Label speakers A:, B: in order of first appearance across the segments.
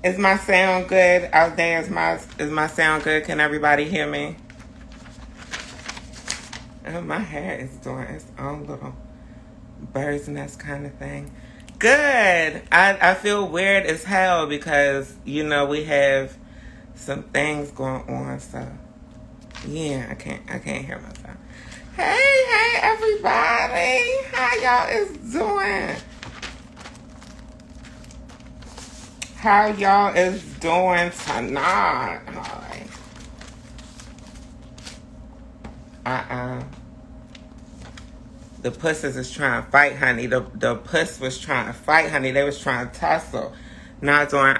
A: Is my sound good out there? Is my sound good? Can everybody hear me? Oh, my hair is doing its own little bird's nest kind of thing. Good. I feel weird as hell because we have some things going on. So yeah, I can't hear myself. Hey everybody, how y'all is doing? How y'all is doing tonight? Hi. Uh-uh. The pussies is trying to fight, honey. The puss was trying to fight, honey. They was trying to tussle. Not doing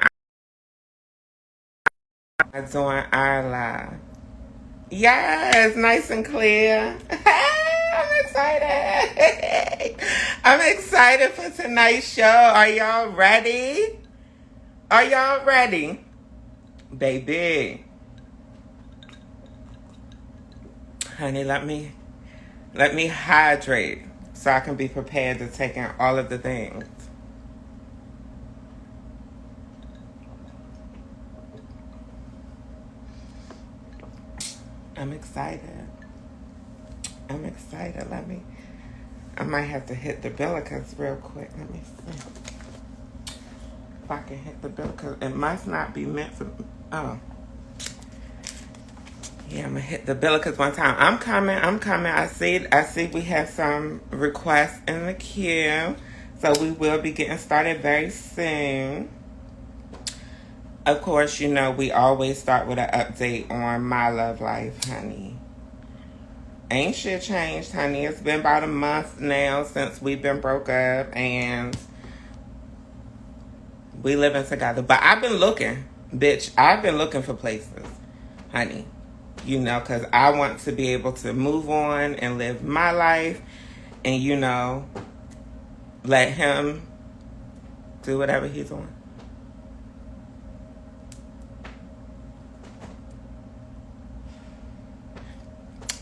A: our live. Yes, nice and clear. I'm excited. I'm excited for tonight's show. Are y'all ready? Are y'all ready? Baby. Honey, let me hydrate so I can be prepared to take in all of the things. I'm excited. I'm excited. I might have to hit the billicus real quick. Let me see if I can hit the billicus. It must not be meant for. Oh, yeah. I'm gonna hit the billicus one time. I'm coming. I see. We have some requests in the queue, so we will be getting started very soon. Of course, we always start with an update on my love life, honey. Ain't shit changed, honey. It's been about a month now since we've been broke up and we living together. But I've been looking, bitch. I've been looking for places, honey. Because I want to be able to move on and live my life and, let him do whatever he's on.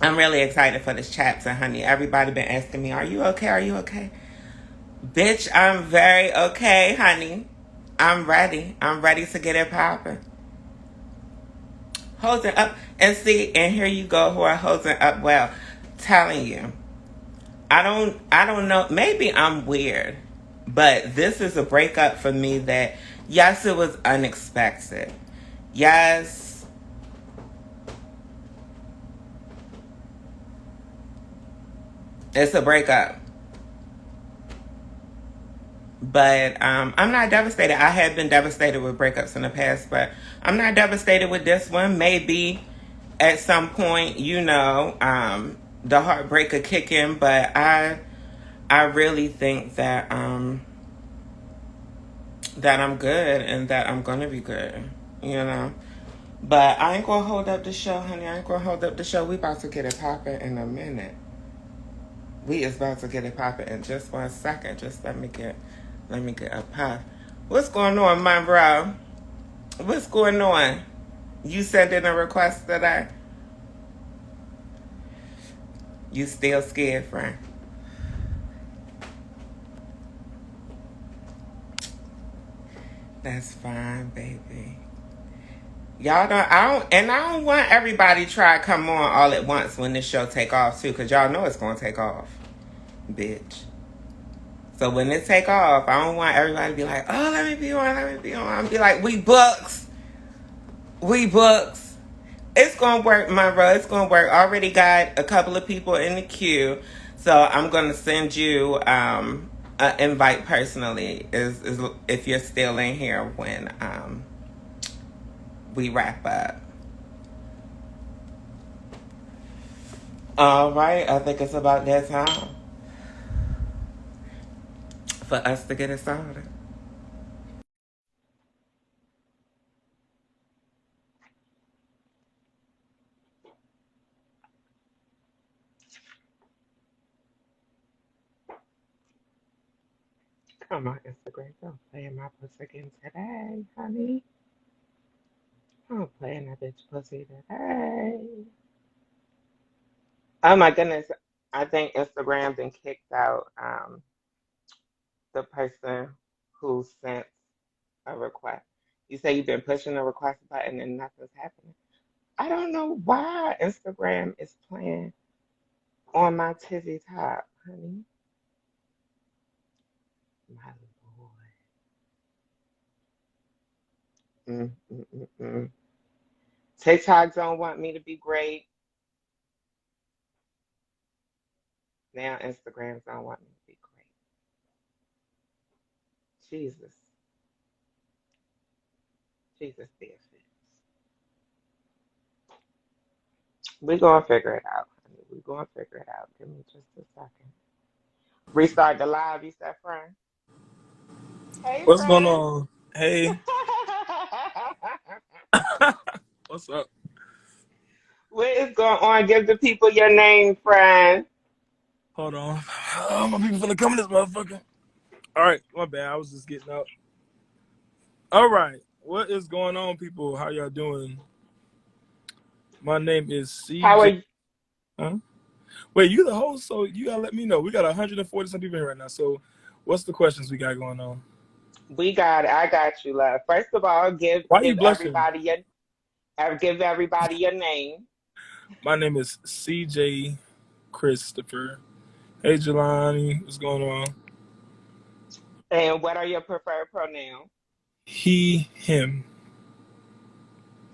A: I'm really excited for this chapter, honey. Everybody been asking me, are you okay? Are you okay? Bitch, I'm very okay, honey. I'm ready. I'm ready to get it popping. Holding up. And see, and here you go who are holding up well. Telling you. I don't know. Maybe I'm weird. But this is a breakup for me that, yes, it was unexpected. Yes, it's a breakup. But I'm not devastated. I have been devastated with breakups in the past, but I'm not devastated with this one. Maybe at some point, the heartbreak could kick in, but I really think that I'm good and that I'm gonna be good, you know. But I ain't gonna hold up the show, honey. I ain't gonna hold up the show. We about to get it popping in a minute. We is about to get it popping in just 1 second. Just let me get a puff. What's going on, my bro? What's going on? You sent in a request today? You still scared, friend? That's fine, baby. Y'all don't. I don't want everybody try to come on all at once when this show take off too, cause y'all know it's gonna take off, bitch. So when it take off, I don't want everybody to be like, oh, let me be on, let me be on. I'm be like, we books. It's gonna work, my bro. It's gonna work. Already got a couple of people in the queue, so I'm gonna send you an invite personally. Is if you're still in here when we wrap up. All right, I think it's about that time for us to get it started. Come on, Instagram. Don't play in my pussy again today, honey. I'm playing that bitch pussy today. Oh my goodness. I think Instagram then kicked out the person who sent a request. You say you've been pushing the request button and nothing's happening. I don't know why Instagram is playing on my tizzy top, honey. My lord. Mm. TikTok don't want me to be great. Now Instagram don't want me to be great. Jesus. Jesus be a fix. We're gonna figure it out, honey. We're gonna figure it out. Give me just a second. Restart the live, you said, friend. Hey,
B: What's going
A: friend.
B: on? Hey, what's up?
A: What is going on? Give the people your name, friend.
B: Hold on. Oh, my people finna come in this motherfucker. All right, my bad. I was just getting up. All right, what is going on, people? How y'all doing? My name is
A: How are
B: CJ.
A: you?
B: Huh? Wait, you the host, so you gotta let me know. We got 140 some people here right now. So, what's the questions we got going on?
A: We got it. I got you, love. First of all, give
B: Why you
A: give
B: blushing?
A: everybody your give everybody your name.
B: My name is CJ Christopher. Hey, Jelani, what's going on?
A: And what are your preferred pronouns?
B: He, him.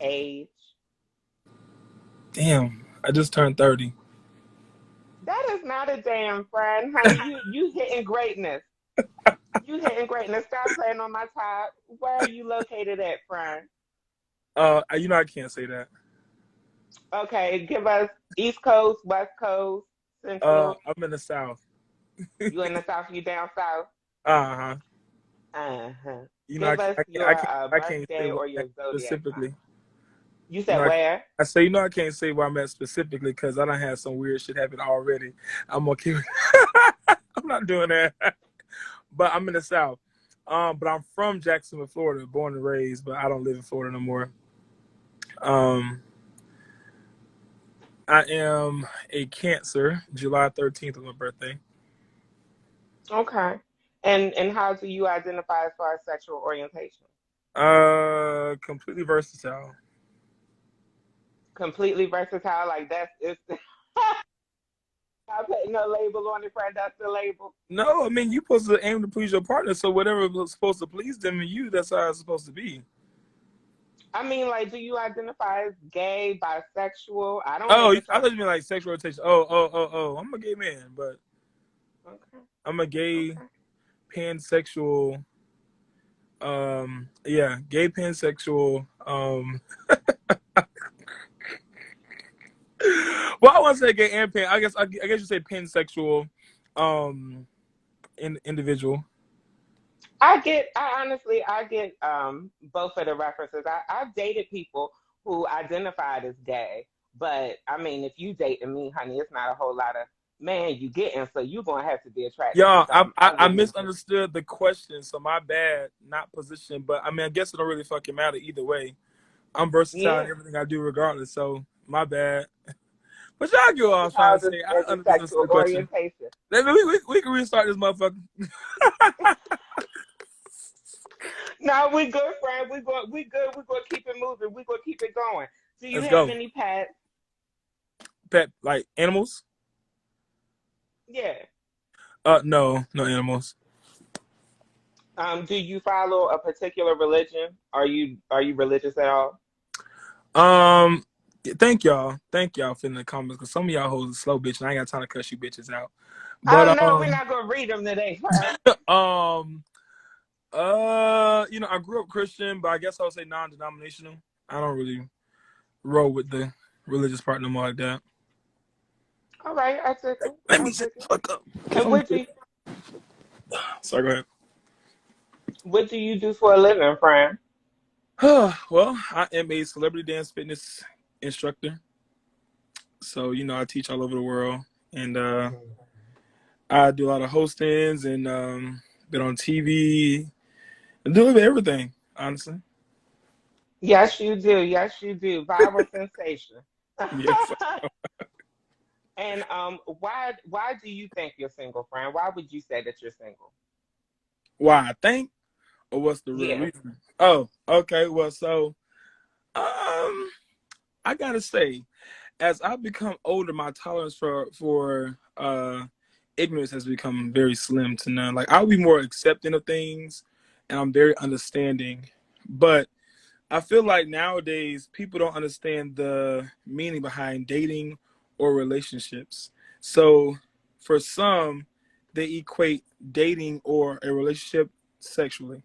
A: Age.
B: Damn, I just turned 30.
A: That is not a damn friend, honey. You hitting greatness. You hitting greatness. Stop playing on my top. Where are you located at, friend?
B: I can't say that.
A: Okay, give us East Coast, West Coast, Central.
B: I'm in the South.
A: You in the South, you down south.
B: Uh-huh.
A: Uh-huh.
B: You know,
A: Give us
B: I
A: your
B: can't, I can't say
A: birthday
B: where
A: or
B: I'm at
A: your zodiac sign.
B: specifically.
A: You
B: You
A: said
B: know,
A: where?
B: I say, I can't say where I'm at specifically because I done had some weird shit happen already. I'm okay with I'm not doing that. But I'm in the South. But I'm from Jacksonville, Florida, born and raised, but I don't live in Florida no more. Um, I am a Cancer. July 13th is my birthday.
A: Okay. And how do you identify as far as sexual orientation?
B: Completely versatile.
A: Completely versatile, like that's it's not putting no label on it, friend. That's the label.
B: No, I mean you supposed to aim to please your partner, so whatever was supposed to please them and you, that's how it's supposed to be.
A: I mean, like, do you identify as gay, bisexual? I don't
B: Oh,
A: make
B: I thought you
A: assumptions.
B: meant like sexual orientation. Oh. I'm a gay man, but
A: Okay,
B: I'm a gay
A: okay.
B: pansexual. Yeah, gay pansexual. Well, I want to say gay and pan. I guess you say pansexual, um, individual.
A: I get both of the references. I've dated people who identified as gay, but I mean, if you dating me, honey, it's not a whole lot of man you getting, so you're gonna have to be attracted to
B: Yeah,
A: something. I
B: I
A: wouldn't even.
B: misunderstood the question, so my bad. Not position, but I mean, I guess it don't really fucking matter either way. I'm versatile in
A: Yeah,
B: everything I do, regardless. So my bad. But y'all get what I was trying
A: versatile
B: to say.
A: as
B: I
A: a
B: misunderstood
A: sexual
B: the question.
A: orientation.
B: We can restart this motherfucker.
A: No, we good, friend. We good. We gonna keep it moving. We gonna keep it going. Do you
B: Let's
A: have
B: go.
A: any pets?
B: Pet like animals?
A: Yeah.
B: No, no animals.
A: Do you follow a particular religion? Are you religious at all?
B: Um, thank y'all for in the comments because some of y'all hoes are slow bitch, and I ain't got time to cuss you bitches out.
A: Oh
B: But
A: no, we're not gonna read them today, friend.
B: um, I grew up Christian, but I guess I would say non-denominational. I don't really roll with the religious part no more like that.
A: All right, I took it.
B: Let
A: I
B: me sit
A: took
B: the
A: it.
B: fuck up because
A: And
B: I'm. Sorry, go
A: what do you do for a living, friend?
B: ahead. Well, I am a celebrity dance fitness instructor, so I teach all over the world, and I do a lot of hostings and been on TV and do a little bit of everything, honestly.
A: Yes, you do. Yes, you do. Viral sensation.
B: Yes.
A: And why do you think you're single, friend? Why would you say that you're single?
B: Why I think? Or what's the real
A: Yeah.
B: reason? Oh, okay. Well, so I gotta say, as I've become older, my tolerance for ignorance has become very slim to none. Like I'll be more accepting of things, and I'm very understanding. But I feel like nowadays people don't understand the meaning behind dating or relationships. So for some, they equate dating or a relationship sexually.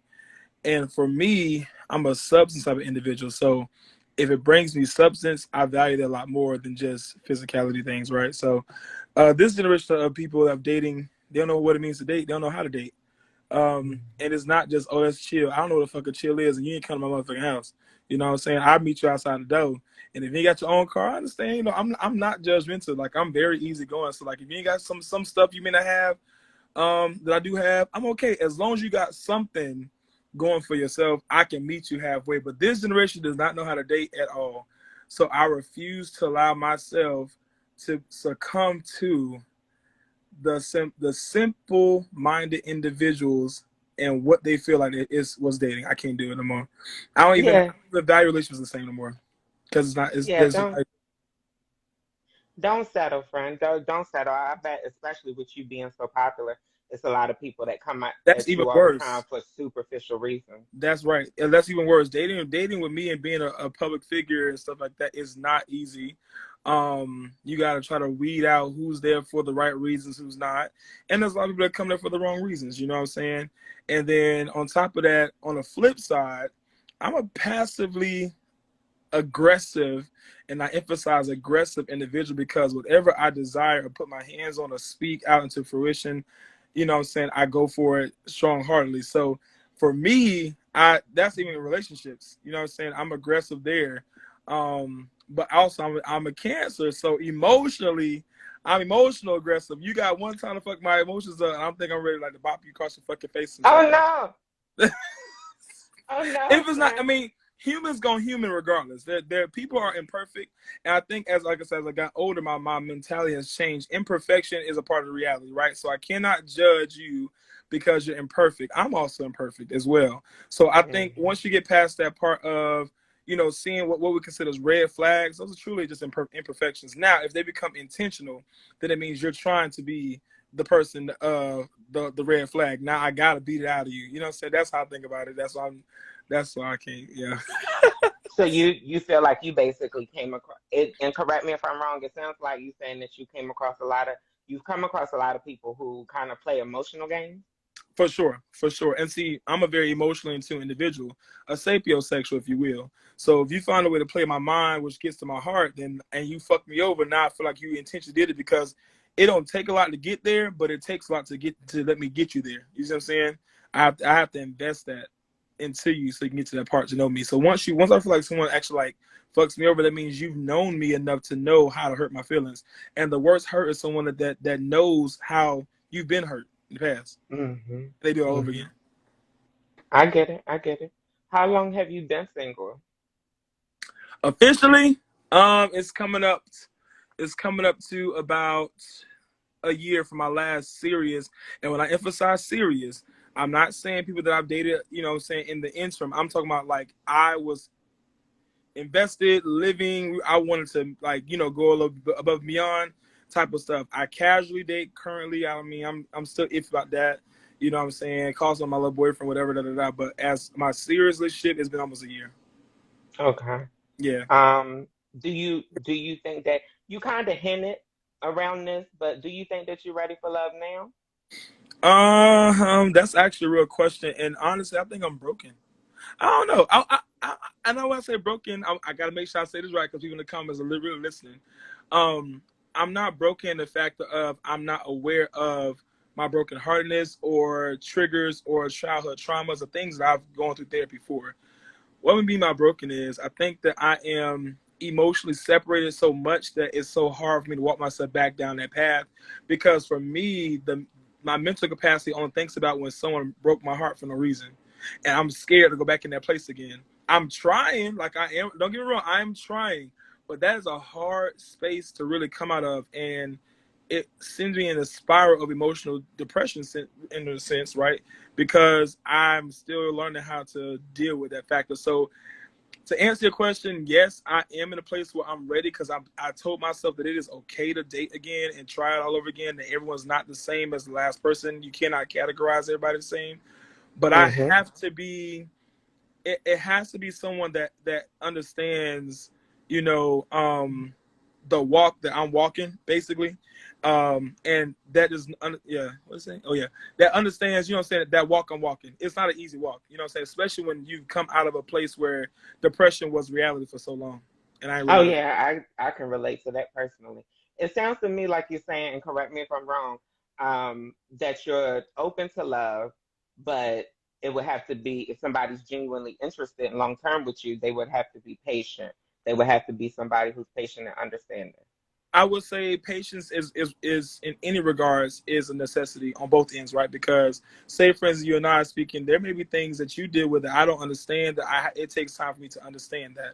B: And for me, I'm a substance type of individual. So if it brings me substance, I value that a lot more than just physicality things, right? So this generation of people that are dating, they don't know what it means to date. They don't know how to date. And it's not just, oh, that's chill. I don't know what the fuck a chill is, and you ain't come to my motherfucking house. You know what I'm saying? I'll meet you outside the door. And if you ain't got your own car, I understand. You know, I'm not judgmental. Like I'm very easygoing. So like if you ain't got some stuff you may not have, that I do have, I'm okay. As long as you got something going for yourself, I can meet you halfway. But this generation does not know how to date at all. So I refuse to allow myself to succumb to the simple minded individuals and what they feel like it is was dating. I can't do it no more. I don't even
A: Yeah.
B: the value relations the same no more because it's not. It's
A: Yeah.
B: there's just like,
A: Don't settle, friend. Don't settle. I bet, especially with you being so popular, it's a lot of people that come
B: that's
A: at
B: even
A: you all the time
B: worse.
A: for superficial reasons.
B: That's right. And that's even worse. Dating with me and being a public figure and stuff like that is not easy. You got to try to weed out who's there for the right reasons, who's not. And there's a lot of people that come there for the wrong reasons, you know what I'm saying? And then on top of that, on the flip side, I'm a passively aggressive, and I emphasize aggressive individual because whatever I desire or put my hands on or speak out into fruition, you know what I'm saying, I go for it strong heartedly. So for me, I that's even in relationships, you know what I'm saying, I'm aggressive there. But also I'm a Cancer, so emotionally I'm emotional aggressive. You got one time to fuck my emotions up and I'm thinking I'm ready to like to bop you across your fucking face
A: Oh
B: sometimes.
A: no! Oh no,
B: If it's not, I
A: friend.
B: mean, humans gonna human regardless. There people are imperfect, and I think as like I said, as I got older, my mentality has changed. Imperfection is a part of the reality, right? So I cannot judge you because you're imperfect. I'm also imperfect as well. So I think
A: Hmm.
B: once you get past that part of seeing what we consider as red flags, those are truly just imperfections. Now, if they become intentional, then it means you're trying to be the person the red flag. Now I gotta beat it out of you. You know what I'm saying? That's how I think about it. That's why I can't. Yeah.
A: So you feel like you basically came across it, and correct me if I'm wrong. It sounds like you saying that you've come across a lot of people who kind of play emotional games.
B: For sure, for sure. And see, I'm a very emotionally in tune individual, a sapiosexual, if you will. So if you find a way to play my mind, which gets to my heart, then and you fuck me over, now I feel like you intentionally did it because it don't take a lot to get there, but it takes a lot to let me get you there. You see what I'm saying? I have to invest that into you so you can get to that part to know me. So once I feel like someone actually like fucks me over, that means you've known me enough to know how to hurt my feelings. And the worst hurt is someone that knows how you've been hurt in the past.
A: Hmm.
B: They do it all over
A: Hmm.
B: again.
A: I get it. I get it. How long have you been single?
B: Officially, it's coming up. It's coming up to about a year for my last serious. And when I emphasize serious, I'm not saying people that I've dated. You know, what I'm saying in the interim. I'm talking about like I was invested, living. I wanted to like go a little bit above and beyond type of stuff. I casually date currently. I mean, I'm still iffy about that. You know what I'm saying? Calls on my little boyfriend, whatever, da da da. But as my serious relationship, it's been almost a year.
A: Okay.
B: Yeah.
A: Um, do you think that you kind of hinted around this, but do you think that you're ready for love now?
B: That's actually a real question, and honestly, I think I'm broken. I don't know. I know when I say broken, I gotta make sure I say this right because people in the comments are really listening. Um, I'm not broken in the fact of I'm not aware of my brokenheartedness or triggers or childhood traumas or things that I've gone through therapy for. What would be my broken is I think that I am emotionally separated so much that it's so hard for me to walk myself back down that path because for me the my mental capacity only thinks about when someone broke my heart for no reason, and I'm scared to go back in that place again. I'm trying, like I am, don't get me wrong, I'm trying, but that is a hard space to really come out of. And it sends me in a spiral of emotional depression in a sense, right? Because I'm still learning how to deal with that factor. So to answer your question, yes, I am in a place where I'm ready because I told myself that it is okay to date again and try it all over again. That everyone's not the same as the last person. You cannot categorize everybody the same. But I
A: Mm-hmm.
B: have to be. It has to be someone that understands, you know, the walk that I'm walking, basically. And that is, yeah, what's it? Oh, yeah, that understands, you know what I'm saying, that walk I'm walking. It's not an easy walk, you know what I'm saying, especially when you come out of a place where depression was reality for so long. And I
A: Oh
B: realized,
A: yeah, I can relate to that personally. It sounds to me like you're saying, and correct me if I'm wrong, that you're open to love, but it would have to be if somebody's genuinely interested in long term with you, they would have to be patient. They would have to be somebody who's patient and understanding.
B: I would say patience is in any regards is a necessity on both ends, right? Because say, for instance, you and I are speaking, there may be things that you deal with that I don't understand. That it takes time for me to understand that.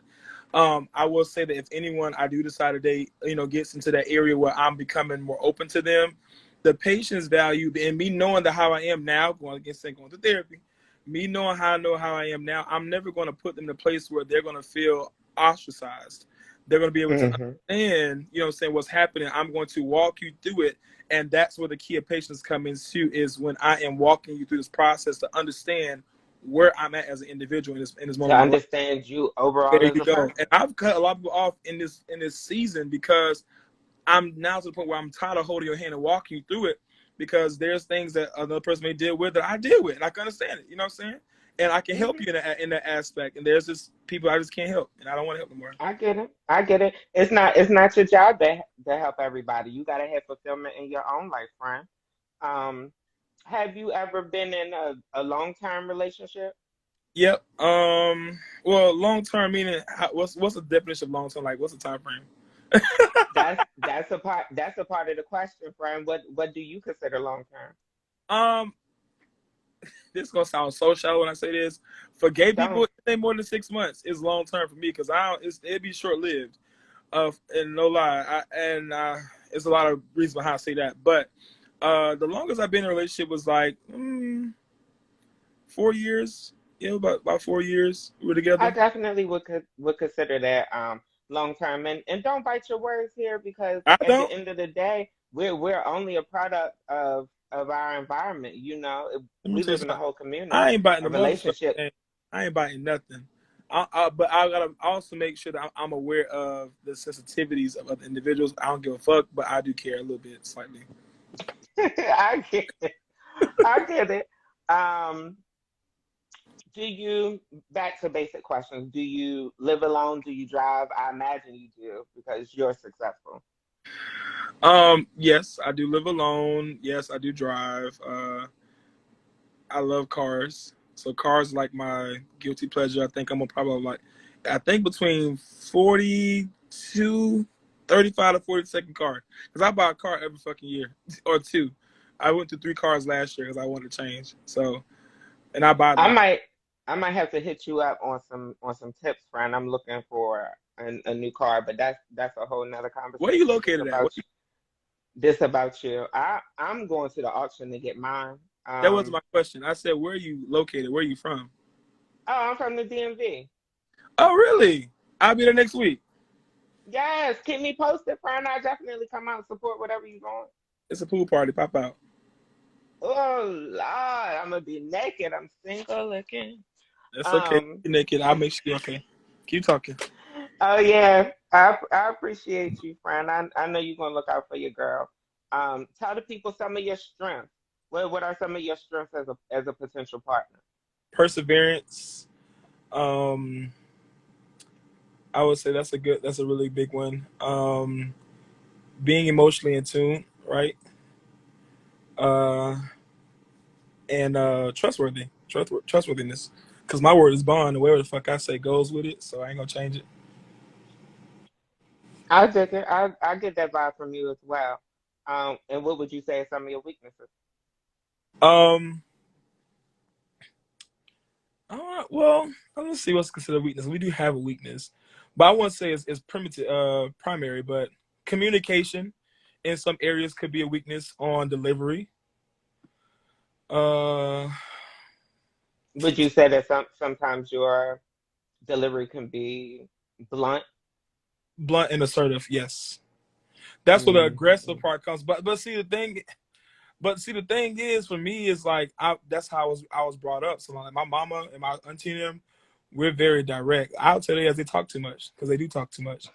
B: I will say that if anyone I do decide to date, you know, gets into that area where I'm becoming more open to them, the patience value and me knowing that how I am now, going against saying going to therapy, me knowing how I know how I am now, I'm never going to put them in a place where they're going to feel ostracized. They're going to be able to
A: Mm-hmm.
B: understand, you know what I'm saying, what's happening. I'm going to walk you through it. And that's where the key of patience comes into is when I am walking you through this process to understand where I'm at as an individual in this
A: To
B: moment of my life.
A: understand you overall
B: There
A: as
B: you
A: a
B: go. And
A: person.
B: I've cut a lot of people off in this season because I'm now to the point where I'm tired of holding your hand and walking you through it because there's things that another person may deal with that I deal with and I can understand it. You know what I'm saying? And I can help
A: Hmm.
B: you in that aspect. And there's just people I just can't help, and I don't want to help no more.
A: I get it. I get it. It's not your job to help everybody. You gotta have fulfillment in your own life, friend. Um, have you ever been in a long term relationship?
B: Yep. Well, long term meaning what's the definition of long term? Like, what's the time frame?
A: That's a part of the question, friend. What do you consider long term?
B: um, this is gonna sound so shallow when I say this. For gay people,
A: Don't.
B: it ain't more than 6 months is long term for me because I don't, it'd be short lived. And no lie, it's a lot of reasons behind I say that. But the longest I've been in a relationship was like 4 years. Yeah, about 4 years we were
A: I
B: together.
A: definitely would consider that long term. And don't bite your words here because
B: I
A: at the
B: don't.
A: end of the day, we're only a product of our environment.
B: Let me
A: We
B: tell you
A: live in a
B: something.
A: whole
B: I
A: community.
B: ain't biting
A: A
B: the motherfucker.
A: relationship.
B: Thing. I ain't biting nothing. But I gotta also make sure that I'm aware of the sensitivities of other individuals. I don't give a fuck, but I do care a little bit, slightly.
A: I get it. I get it. Um, do you, back to basic questions, do you live alone? Do you drive? I imagine you do because you're successful.
B: Yes, I do live alone. Yes, I do drive. I love cars. So cars like my guilty pleasure. I think I'm gonna probably like, I think between 42, 35 to 40 second car. Because I buy a car every fucking year or two. I went through 3 cars last year because I wanted to change. So, and I buy
A: I
B: them.
A: might I might have to hit you up on some tips, friend. I'm looking for a new car, but that's a whole nother
B: Where are you
A: conversation.
B: located at?
A: This about you. I'm going to the auction to get mine.
B: That wasn't my question. I said, where are you located? Where are you from?
A: Oh, I'm from the DMV.
B: Oh, really? I'll be there next week.
A: Yes, keep me posted, friend. I definitely come out and support whatever you're doing.
B: It's a pool party. Pop out.
A: Oh Lord, I'm gonna be naked. I'm single looking.
B: That's okay.
A: Um,
B: You're naked. I'll make sure you're okay. Keep talking.
A: oh yeah, I appreciate you, friend. I know you're gonna look out for your girl. Tell the people some of your strengths. What are some of your strengths as a potential partner?
B: Perseverance. Um, I would say that's a really big one. Being emotionally in tune, right? Uh, and trustworthiness. Because my word is bond, and whatever the fuck I say goes with it, so I ain't gonna change it.
A: I dig it. I get that vibe from you as well. And what would you say are some of your weaknesses?
B: Um, well, let's see what's considered weakness. We do have a weakness, but I won't say it's primitive, primary, but communication in some areas could be a weakness on delivery. Uh,
A: Would you say that sometimes your delivery can be blunt?
B: blunt and assertive, yes. That's where the aggressive
A: Mm-hmm.
B: part comes. But see the thing is for me is like that's how I was brought up. So like my mama and my auntie and them, we're very direct. I'll tell you as they talk too much because they do talk too much.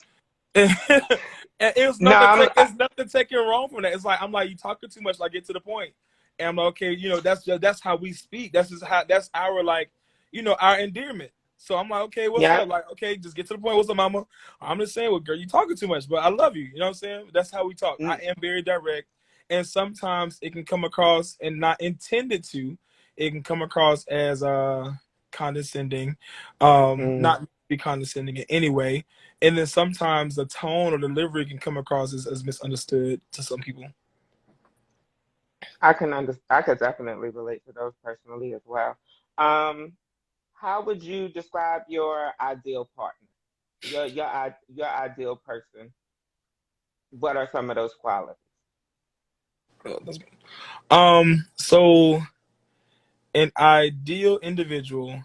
B: And it's
A: No,
B: nothing.
A: I'm.
B: It's nothing taken wrong from that. It's like I'm like you talking too much. Like get to the point. And I'm like, okay. That's how we speak. That's our like our endearment. So I'm like, okay, what's
A: Yeah.
B: up? Like, okay, just get to the point. What's up, mama? I'm just saying, well, girl, you talking too much, but I love you. You know what I'm saying? That's how we talk. I
A: Mm,
B: am very direct, and sometimes it can come across and not intended to. It can come across as condescending,
A: mm.
B: not be condescending in any way, and then sometimes the tone or delivery can come across as misunderstood to some people.
A: I could definitely relate to those personally as well. Um, how would you describe your ideal partner? Your ideal person. What are some of those qualities?
B: So an ideal individual,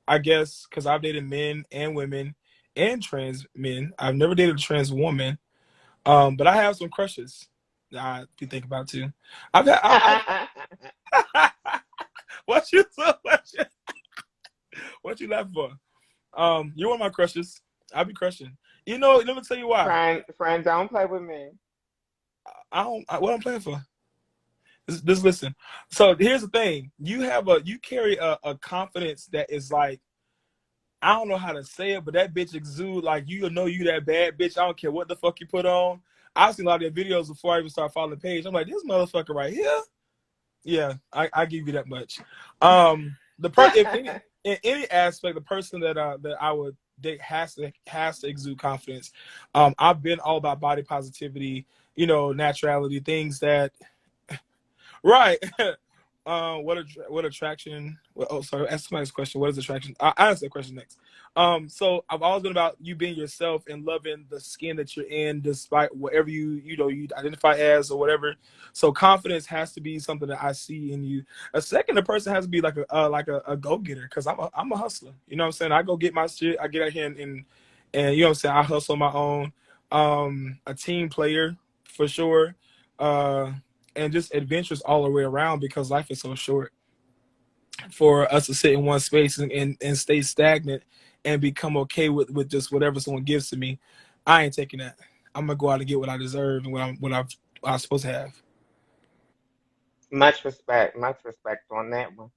B: I guess, because I've dated men and women and trans men. I've never dated a trans woman. But I have some crushes that I do think about too. I've had. What you what you laughing for? You're one of my crushes. I'll be crushing. Let me tell you why.
A: Friend, don't play with me.
B: I don't. What I'm playing for? Just listen. So here's the thing. You carry a confidence that is like I don't know how to say it, but that bitch exude like you that bad bitch. I don't care what the fuck you put on. I've seen a lot of their videos before I even start following the page. I'm like, this motherfucker right here. Yeah, I give you that much. If in any aspect, the person that I would date has to exude confidence. I've been all about body positivity, naturality, things that right. What attraction? Oh, sorry. Ask somebody's question. What is attraction? I answer the question next. So I've always been about you being yourself and loving the skin that you're in, despite whatever you identify as or whatever. So confidence has to be something that I see in you. A second, the person has to be like a go getter because I'm a hustler. You know what I'm saying? I go get my shit. I get out here and you know what I'm saying. I hustle on my own. A team player for sure. And just adventures all the way around because life is so short for us to sit in one space and stay stagnant and become okay with just whatever someone gives to me. I ain't taking that. I'm gonna go out and get what I deserve and what I'm supposed to have.
A: Much respect on that one.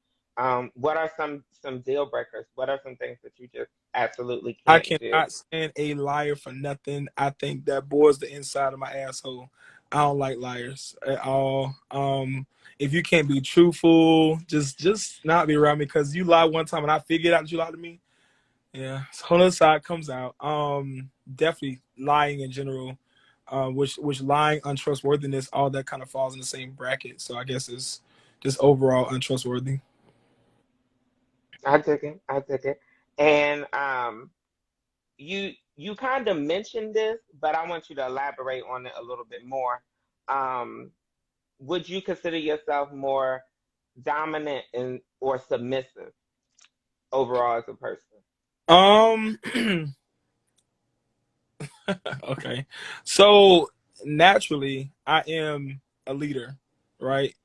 A: What are some deal breakers? What are some things that you just absolutely
B: I
A: can't do?
B: cannot stand a liar for nothing. I think that bores the inside of my asshole. I don't like liars at all. If you can't be truthful, just not be around me because you lied one time and I figured out that you lied to me. Yeah, so on the side comes out. Definitely lying in general, which lying, untrustworthiness, all that kind of falls in the same bracket. So I guess it's just overall untrustworthy.
A: I dig it. I dig it. And you kind of mentioned this, but I want you to elaborate on it a little bit more. Um, would you consider yourself more dominant and or submissive overall as a person?
B: Um, okay, so naturally I am a leader, right?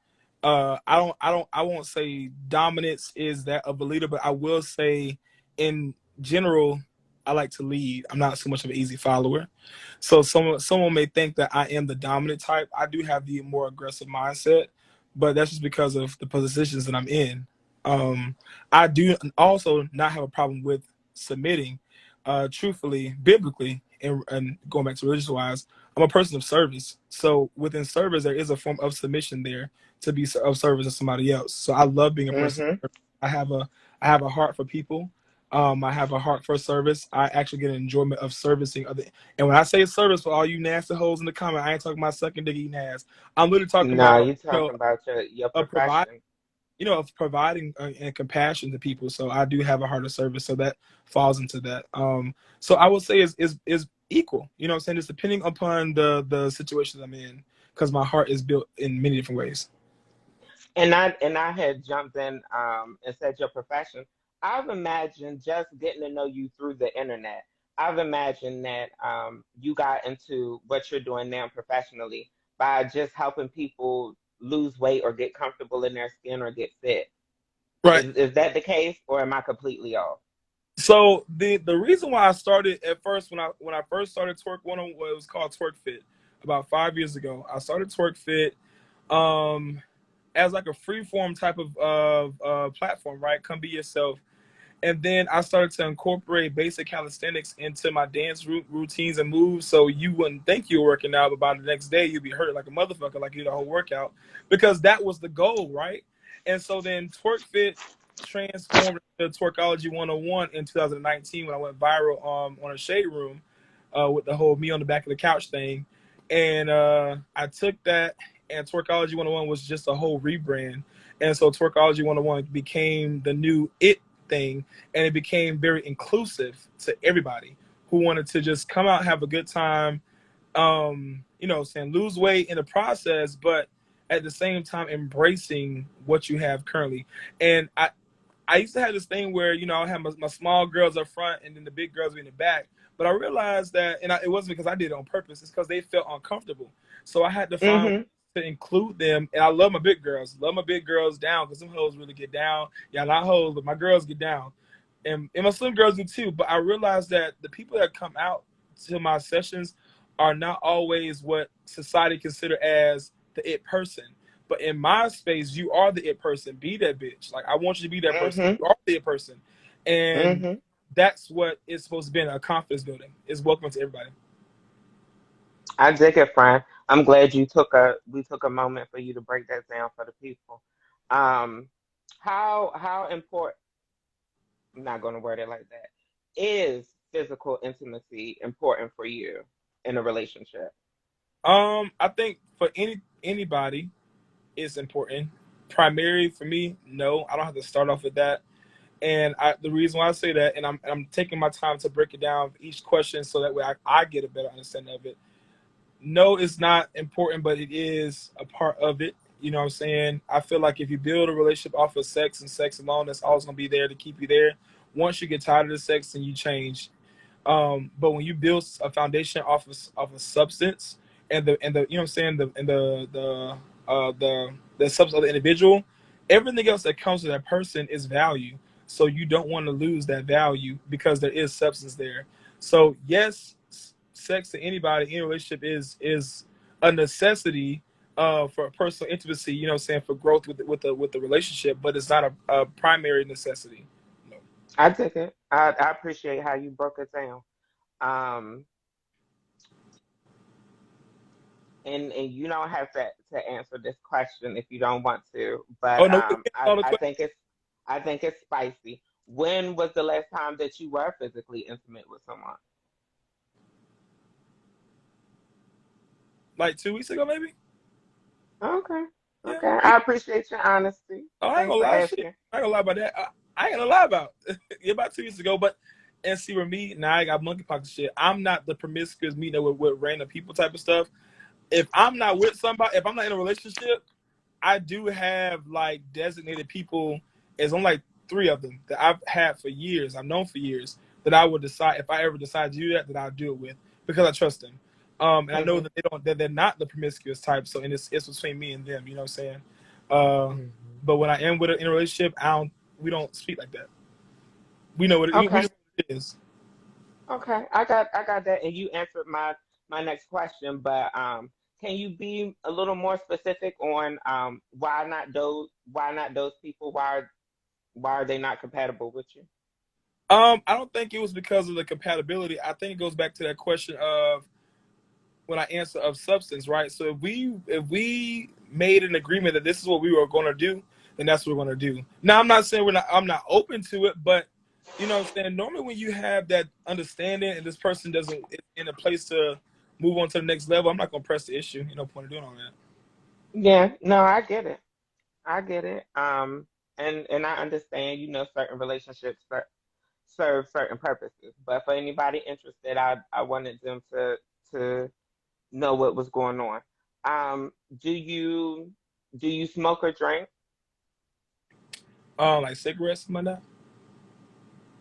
B: I won't say dominance is that of a leader, but I will say in general, I like to lead. I'm not so much of an easy follower. So someone may think that I am the dominant type. I do have the more aggressive mindset, but that's just because of the positions that I'm in. Um, I do also not have a problem with submitting. Truthfully, biblically, and going back to religious wise, I'm a person of service. So within service, there is a form of submission there to be of service to somebody else. So I love being a person.
A: Mm-hmm.
B: I have a I have a heart for people. I have a heart for service. I actually get an enjoyment of servicing other. And when I say service, for all you nasty hoes in the comment, I ain't talking about sucking dick eating ass. I'm literally talking
A: No,
B: about
A: you're talking about your
B: a provide
A: profession.
B: of providing and compassion to people. So I do have a heart of service. So that falls into that. So I would say is equal. You know what I'm saying? It's depending upon the situations I'm in. because my heart is built in many different ways.
A: And I had jumped in and said your profession. I've imagined just getting to know you through the internet. I've imagined that you got into what you're doing now professionally by just helping people lose weight or get comfortable in their skin or get fit.
B: Right.
A: Is that the case, or am I completely off?
B: So the reason why I started at first when I first started Twerk One on what it was called Twerk Fit about 5 years ago, I started Twerk Fit um, as like a free form type of platform, right? Come be yourself. And then I started to incorporate basic calisthenics into my dance routines and moves, so you wouldn't think you were working out, but by the next day you'd be hurt like a motherfucker, like you did a whole workout, because that was the goal, right? And so then Twerk Fit transformed into Twerkology 101 in 2019 when I went viral on a shade room with the whole me on the back of the couch thing, and I took that, and Twerkology 101 was just a whole rebrand, and so Twerkology 101 became the new it thing, and it became very inclusive to everybody who wanted to just come out, have a good time, saying lose weight in the process, but at the same time embracing what you have currently. And I used to have this thing where, I have my small girls up front and then the big girls in the back. But I realized that, it wasn't because I did it on purpose, it's because they felt uncomfortable. So I had to find ways
A: Mm-hmm.
B: to include them. And I love my big girls down, because some hoes really get down. Yeah, not hoes, but my girls get down. And my slim girls do too. But I realized that the people that come out to my sessions are not always what society consider as the it person. But in my space, you are the it person. Be that bitch. Like, I want you to be that person.
A: Mm-hmm.
B: You are the it person. And
A: Mm-hmm.
B: that's what it's supposed to be, in a confidence building. It's welcome to everybody.
A: I dig it, friend. I'm glad we took a moment for you to break that down for the people. Um, how important, I'm not going to word it like that, is physical intimacy important for you in a relationship?
B: I think for anybody, it's important. Primary for me, no. I don't have to start off with that. And the reason why I say that, and I'm taking my time to break it down for each question, so that way I get a better understanding of it. No, it's not important, but it is a part of it. You know what I'm saying? I feel like if you build a relationship off of sex and sex alone, that's always gonna be there to keep you there. Once you get tired of the sex, then you change. But when you build a foundation off of substance, and the you know what I'm saying, the substance of the individual, everything else that comes with that person is value. So you don't want to lose that value because there is substance there. So yes, sex to anybody in a relationship is a necessity for personal intimacy. You know what I'm saying, for growth with the relationship, but it's not a primary necessity. No.
A: I dig it. I appreciate how you broke it down. Um, and you don't have to answer this question if you don't want to,
B: Oh
A: but
B: no, we can
A: I,
B: call the
A: I
B: question.
A: think it's spicy. When was the last time that you were physically intimate with someone?
B: Like 2 weeks ago, maybe.
A: Okay.
B: Yeah,
A: Okay. I appreciate your honesty.
B: I ain't
A: Thanks
B: gonna
A: for
B: lie, shit.
A: asking.
B: I ain't gonna lie about that. I ain't gonna lie about yeah, about 2 weeks ago. But and see, with me now, I got monkeypox shit. I'm not the promiscuous meeting with random people type of stuff. If I'm not with somebody, if I'm not in a relationship, I do have like designated people. It's only like three of them that I've had for years. I've known for years that I would decide, if I ever decide to do that, that I'll do it with, because I trust them. And I know
A: Hmm.
B: that they're not the promiscuous type. So, and it's between me and them. You know what I'm saying? Uh,
A: Hmm.
B: but when I am in a relationship, we don't speak like that. We know what we
A: Okay.
B: just know what it is.
A: Okay. I got that, and you answered my next question. But can you be a little more specific on why not those people? Why are they not compatible with you?
B: I don't think it was because of the compatibility. I think it goes back to that question of when I answer of substance, right? So if we made an agreement that this is what we were going to do, then that's what we're going to do. Now, I'm not saying I'm not open to it, but you know what I'm saying. Normally, when you have that understanding and this person doesn't is in a place to move on to the next level, I'm not going to press the issue. You know, point of doing all that.
A: Yeah. No, I get it. I get it. And I understand. Certain relationships serve certain purposes. But for anybody interested, I wanted them to know what was going on. Um, do you smoke or drink?
B: Like cigarettes, something like that.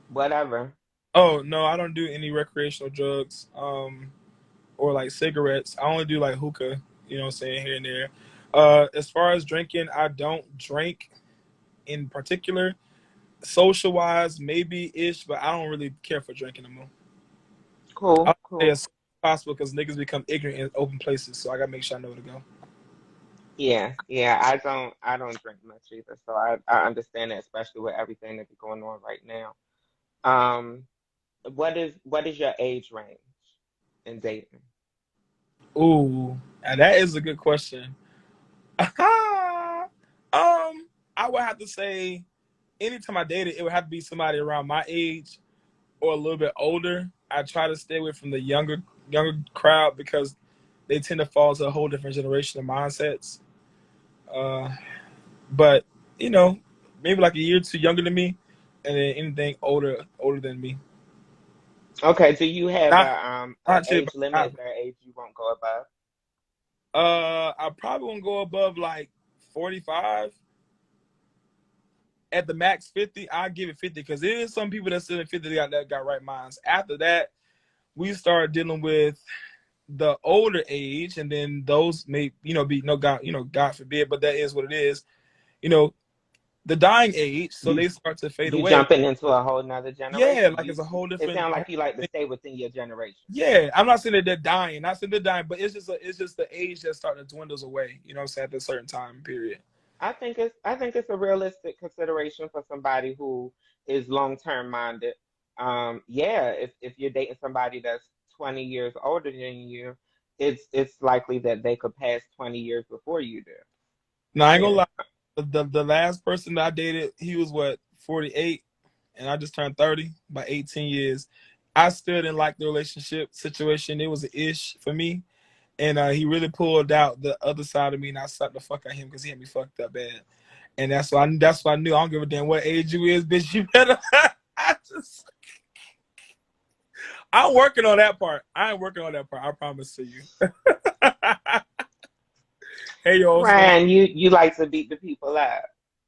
A: Whatever.
B: Oh no, I don't do any recreational drugs. Or like cigarettes. I only do like hookah. You know what I'm saying, here and there. As far as drinking, I don't drink in particular. Social wise, maybe ish, but I don't really care for drinking no more. I'll
A: Cool,
B: say
A: cool.
B: as soon as possible because niggas become ignorant in open places, so I gotta make sure I know where to go.
A: Yeah, yeah. I don't drink much either, so I understand that, especially with everything that's going on right now. Um, what is your age range in dating?
B: Ooh, and that is a good question. I would have to say anytime I dated, it would have to be somebody around my age or a little bit older. I try to stay away from the younger crowd because they tend to fall into a whole different generation of mindsets. Uh, but you know, maybe like a year or two younger than me, and then anything older than me.
A: Okay, do you have
B: Not
A: a
B: not too,
A: age limit?
B: not,
A: Is there an age you won't go above?
B: I probably won't go above like 45. At the max 50, I give it 50 because there is some people that still in 50 that got right minds. After that, we start dealing with the older age, and then those may be no God, God forbid, but that is what it is. You know, the dying age, so
A: You
B: they start to fade
A: you
B: away.
A: jumping into a whole nother
B: Yeah,
A: generation.
B: like it's
A: It sounds
B: a
A: like
B: whole
A: you like to
B: thing.
A: stay within your generation.
B: Yeah, I'm not saying that they're dying, not saying they're dying, but it's just the age that's starting to dwindles away. You know what I'm saying, at a certain time period.
A: I think it's a realistic consideration for somebody who is long term minded. Yeah, if you're dating somebody that's 20 years older than you, it's likely that they could pass 20 years before you do.
B: Now I ain't gonna
A: Yeah.
B: lie, the last person that I dated, he was what, 48, and I just turned 30 by 18 years. I still didn't like the relationship situation. It was an ish for me. And he really pulled out the other side of me, and I sucked the fuck out of him because he had me fucked up bad. And that's why I knew I don't give a damn what age you is, bitch. You better. I'm working on that part. I ain't working on that part. I promise to you. Hey yo, what's going on?
A: Ryan, you like to beat the people up.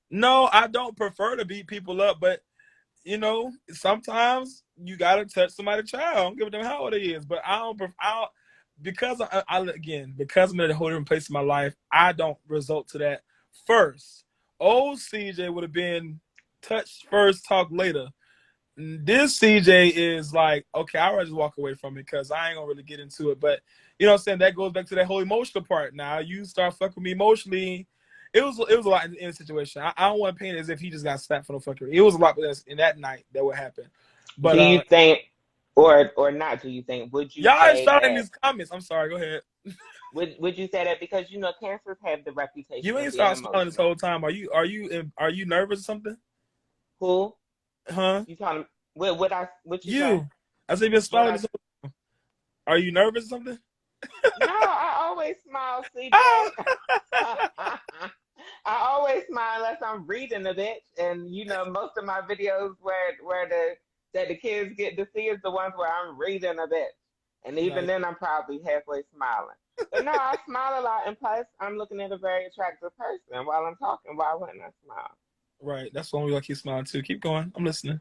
B: No, I don't prefer to beat people up, but sometimes you gotta touch somebody's child. I don't give a damn how old it is, but I don't because again, because I'm in a whole different place in my life. I don't result to that first. Old CJ would have been touch first, talk later. This CJ is like, okay, I'd rather just walk away from it because I ain't gonna really get into it. But you know what I'm saying? That goes back to that whole emotional part. Now you start fucking me emotionally. It was a lot in the situation. I don't want to paint it as if he just got slapped for no fucking. It was a lot in that night that would happen. But
A: Do you think, or not? Do you think? Would you
B: y'all
A: say
B: shot in
A: that?
B: these comments. I'm sorry. Go ahead.
A: Would you say that because cancers have the
B: You
A: reputation of
B: ain't
A: being
B: start smiling this
A: emotional?
B: whole time. Are you nervous or something?
A: Who
B: Huh?
A: you talking? What you say?
B: You. I said you been
A: What
B: smiling
A: I?
B: this whole. Are you nervous or something?
A: No, I always smile,
B: Ah!
A: CJ. I always smile unless I'm reading a bit, and most of my videos where the kids get to see is the ones where I'm reading a bit, and even
B: Nice.
A: then I'm probably halfway smiling. But no, I smile a lot, and plus I'm looking at a very attractive person while I'm talking. Why wouldn't I smile?
B: Right. That's one we gotta keep smiling too. Keep going. I'm listening.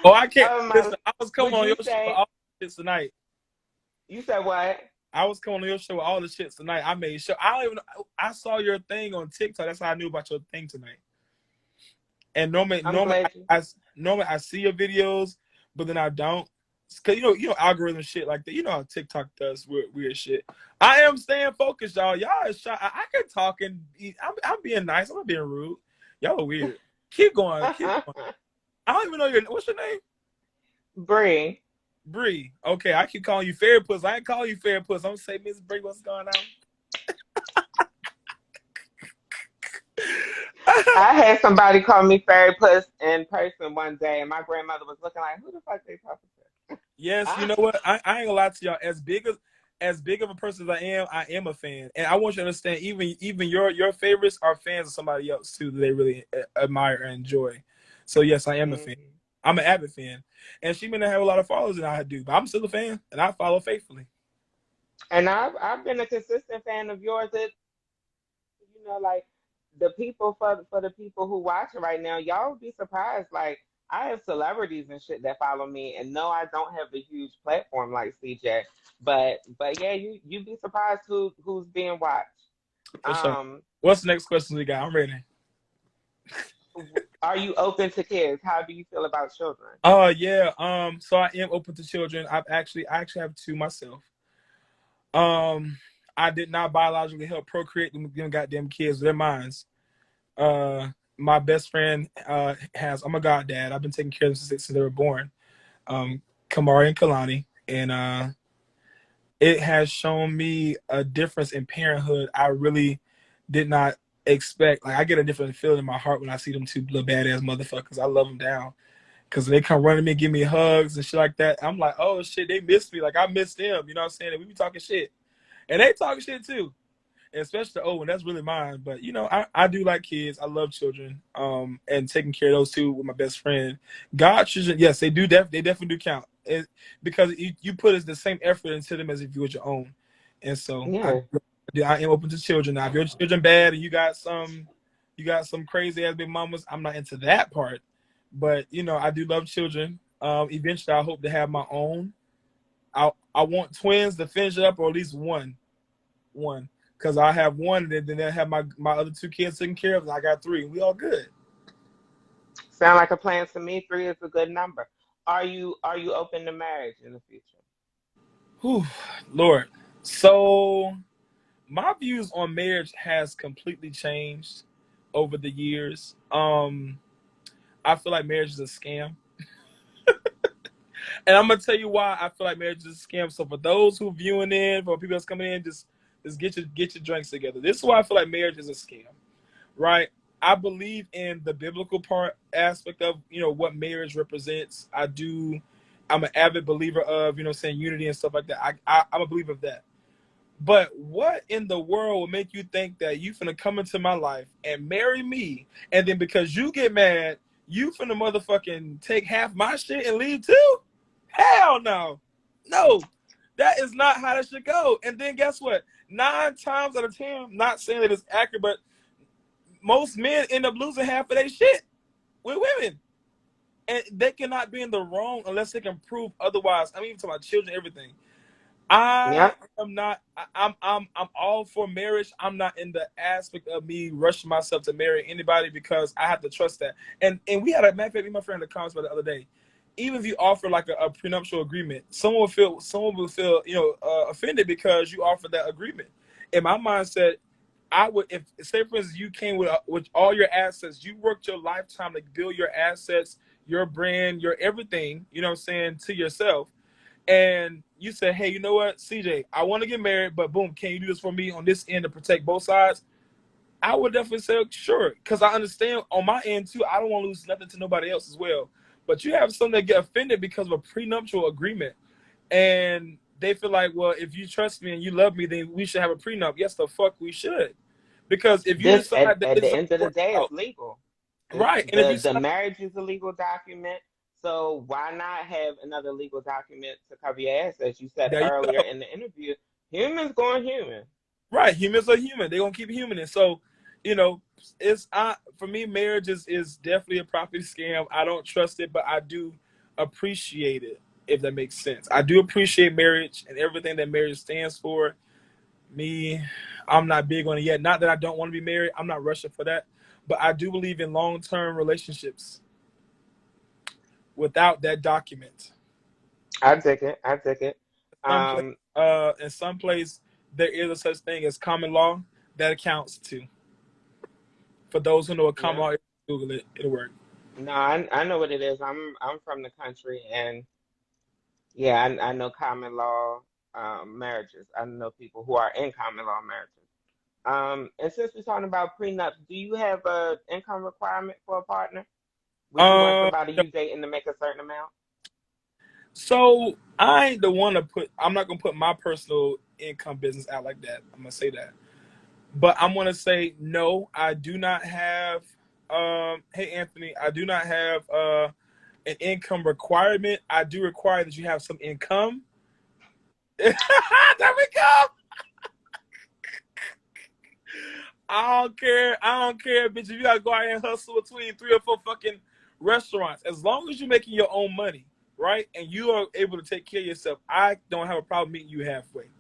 B: Oh, I can't
A: Oh my!
B: listen. I was coming
A: Would
B: on
A: you
B: your show with
A: say
B: all the shits tonight.
A: you said what?
B: I was coming on your show with all the shits tonight. I made sure. I don't even. I saw your thing on TikTok. That's how I knew about your thing tonight. And normally,
A: I'm
B: normally,
A: glad you.
B: normally I see your videos, but then I don't. Cause algorithm shit like that. You know how TikTok does weird shit. I am staying focused, y'all. Y'all is shy. I can talk and I'm being nice. I'm not being rude. Y'all are weird. Keep going. Keep going. I don't even know what's your name.
A: Bree.
B: Bree. Okay, I keep calling you Fairy Puss. I ain't calling you Fairy Puss. I'm gonna say Miss Bree, what's going on?
A: I had somebody call me fairy puss in person one day, and my grandmother was looking like, "Who the fuck they talking to?"
B: Yes, you know what? I ain't gonna lie to y'all. As big of a person as I am a fan, and I want you to understand. Even your favorites are fans of somebody else too that they really admire and enjoy. So yes, I am a fan.
A: Mhm.
B: I'm an avid fan, and she may not have a lot of followers than I do, but I'm still a fan, and I follow faithfully.
A: And I've been a consistent fan of yours. Like the people for the people who watch it right now, y'all would be surprised. Like I have celebrities and shit that follow me, and no, I don't have a huge platform like CJ, but yeah, you'd be surprised who's being watched.
B: For sure.
A: Um,
B: What's the next question we got? I'm ready.
A: are you open to kids? How do you feel about children?
B: Oh yeah. So I am open to children. I actually have two myself. Um, I did not biologically help procreate them goddamn kids. They're mine. My best friend has. I'm a goddad. I've been taking care of them since they were born. Um, Kamari and Kalani, and it has shown me a difference in parenthood. I really did not expect. Like I get a different feeling in my heart when I see them two little badass motherfuckers. I love them down because they come running me, give me hugs and shit like that. I'm like, oh shit, they miss me. Like I miss them. You know what I'm saying? And we be talking shit, and they talking shit too. And especially the old one, that's really mine. But you know, I do like kids. I love children. And taking care of those two with my best friend. God children, yes, they do. They definitely do count. Because you put the same effort into them as if you were your own. And so
A: Yeah,
B: I am open to children. Now, if your children bad and you got some crazy ass big mamas, I'm not into that part. But you know, I do love children. Eventually, I hope to have my own. I want twins to finish it up, or at least one, because I have one, and then I have my other two kids taken care of, and I got three. We all good.
A: sound like a plan to me. Three is a good number. Are you open to marriage in the future?
B: Whew, Lord. So my views on marriage has completely changed over the years. I feel like marriage is a scam, and I'm gonna tell you why I feel like marriage is a scam. So for those who viewing in, for people that's coming in, just get your drinks together. This is why I feel like marriage is a scam, right? I believe in the biblical part aspect of what marriage represents. I do. I'm an avid believer of saying unity and stuff like that. I'm a believer of that. But what in the world would make you think that you finna come into my life and marry me, and then because you get mad, you finna motherfucking take half my shit and leave too? Hell no, no, that is not how that should go. And then guess what? 9 times out of 10, not saying that it's accurate, but most men end up losing half of their shit with women, and they cannot be in the wrong unless they can prove otherwise. I mean, even to my children, everything. I
A: Yep.
B: am not. I'm all for marriage. I'm not in the aspect of me rushing myself to marry anybody because I have to trust that. And we had a matter of fact, me and my friend in the comments about the other day. Even if you offer like a prenuptial agreement, someone will feel offended because you offered that agreement. In my mindset, I would, if say for instance you came with all your assets, you worked your lifetime to build your assets, your brand, your everything. You know what I'm saying, to yourself, and you said, hey, you know what, CJ, I want to get married, but boom, can you do this for me on this end to protect both sides? I would definitely say sure, because I understand on my end too. I don't want to lose nothing to nobody else as well. But you have some that get offended because of a prenuptial agreement, and they feel like, well, if you trust me and you love me, then we should have a prenup. Yes, the fuck we should, because if you
A: This
B: decide that
A: at
B: this
A: the
B: is
A: end of the
B: work
A: day
B: out,
A: is legal.
B: right, and if you
A: The
B: decide
A: marriage is a legal document, so why not have another legal document to cover your ass, as you said
B: there you
A: earlier
B: go.
A: in the interview? Humans going human.
B: Right, humans are human. They're gonna keep human, and so it's for me, marriage is definitely a property scam. I don't trust it, but I do appreciate it. If that makes sense, I do appreciate marriage and everything that marriage stands for. Me, I'm not big on it yet. Not that I don't want to be married. I'm not rushing for that, but I do believe in long term relationships without that document.
A: I take it. I take it.
B: Some place,
A: Um,
B: in some place, there is a such thing as common law that accounts to. For those who know what common
A: yeah.
B: law is, Google it. It'll work.
A: No, I know what it is. I'm from the country, and yeah, I know common law marriages. I know people who are in common law marriages. And since we're talking about prenups, do you have a income requirement for a partner? Would you want
B: Um,
A: somebody you dating to make a certain amount?
B: so I ain't the one to put. I'm not gonna put my personal income business out like that. I'm gonna say that, but I'm gonna say no. I do not have. Hey Anthony, I do not have an income requirement. I do require that you have some income, There we go. I don't care. I don't care, bitch. If you gotta go out and hustle between 3 or 4 fucking restaurants, as long as you're making your own money, right, and you are able to take care of yourself, I don't have a problem meeting you halfway.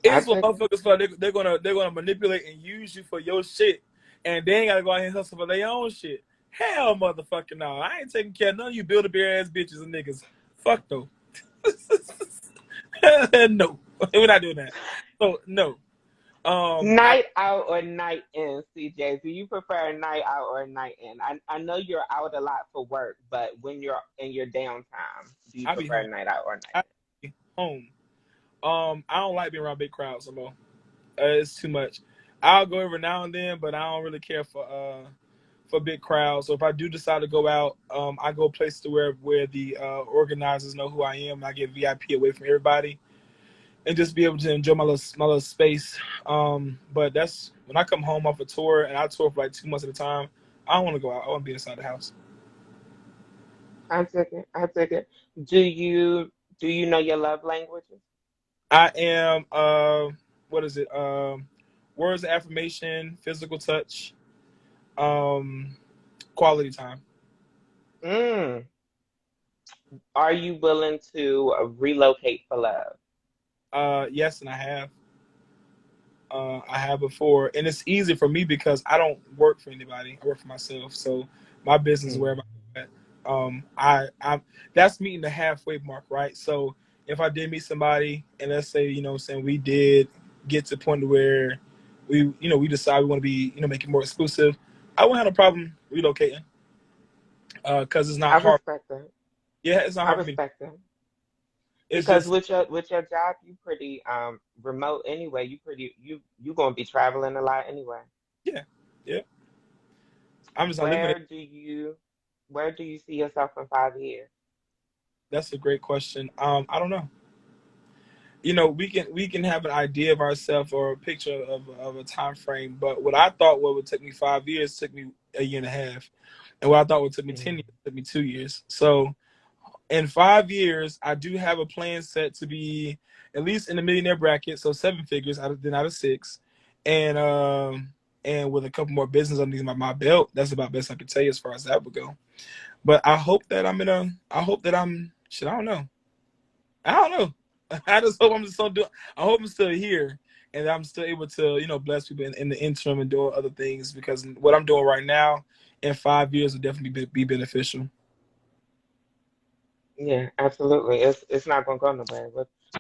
A: I
B: It's what
A: take it.
B: motherfuckers feel like they're gonna manipulate and use you for your shit, and they ain't gotta go out here and hustle for their own shit. Hell, motherfucking no! I ain't taking care of none of you build a beer ass bitches and niggas. Fuck no. No, we're not doing that. So no. I
A: Night out or night in, CJ? Do you prefer a night out or a night in? I know you're out a lot for work, but when you're in your downtime, do you
B: I be
A: prefer
B: home.
A: a night out or night
B: I
A: in?
B: be home. I don't like being around big crowds no more. It's too much. I'll go every now and then, but I don't really care for big crowds. So if I do decide to go out, I go places to where the organizers know who I am. I get VIP away from everybody, and just be able to enjoy my little space. But that's when I come home off a tour, and I tour for like 2 months at a time. I don't want to go out. I want to be inside the house.
A: I take it. I take it. Do you know your love languages?
B: I am what is it? Words of affirmation, physical touch, um, quality time.
A: Mm. Are you willing to relocate for love?
B: Yes, and I have. I have before, and it's easy for me because I don't work for anybody. I work for myself, so my business is wherever
A: Mm.
B: I'm at. I that's meeting the halfway mark, right? So if I did meet somebody, and let's say saying we did get to the point where we decide we want to be make it more exclusive, I wouldn't have a problem relocating because it's
A: I
B: not hard.
A: respect that.
B: Yeah, it's not
A: I
B: hard for me.
A: respect that.
B: It's
A: Because
B: just
A: with your job, you pretty remote anyway. You gonna be traveling a lot anyway.
B: yeah, yeah. I'm just not living it.
A: Where do you where do you see yourself in 5 years?
B: That's a great question. I don't know. We can have an idea of ourselves or a picture of a time frame, but what I thought what would take me 5 years took me a year and a half, and what I thought would take me 10 years
A: Mm.
B: took me 2 years. So in 5 years, I do have a plan set to be at least in the millionaire bracket, so 7 figures out of six, and and with a couple more business underneath my belt. That's about best I could tell you as far as that would go. But I hope that I'm in a. I hope that I'm. Shit, I don't know. I don't know. I just hope I'm just so doing. I hope I'm still here and I'm still able to, bless people in the interim and doing other things because what I'm doing right now in 5 years will definitely be beneficial.
A: Yeah, absolutely. It's not gonna go nowhere.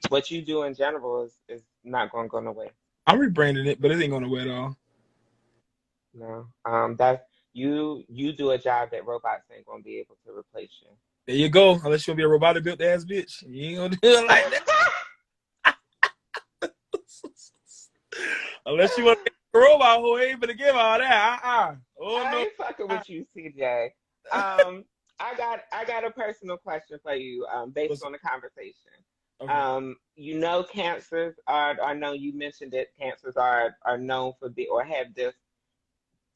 A: What you do in general is not gonna go nowhere.
B: I'm rebranding it, but it ain't going nowhere at all.
A: No. That's you do a job that robots ain't gonna be able to replace you.
B: There you go. Unless you want to be a robotic built ass bitch, you ain't gonna do it like that. Unless you want to be a robot who ain't gonna give all that. Oh
A: I
B: no.
A: ain't fucking with you, CJ. I got a personal question for you, based
B: What's
A: on the conversation.
B: okay?
A: Cancers are, I know you mentioned it, cancers are known for be or have this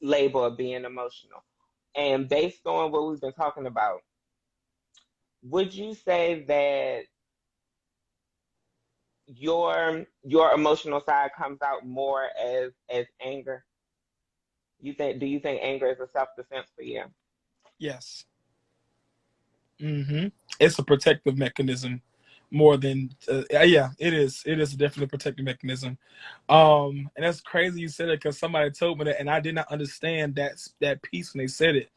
A: label of being emotional. And based on what we've been talking about, would you say that your emotional side comes out more as anger? Do you think anger is a self-defense for you?
B: Yes. It's a protective mechanism more than yeah, it is. It is definitely a protective mechanism. And that's crazy you said it because somebody told me that, and I did not understand that piece when they said it.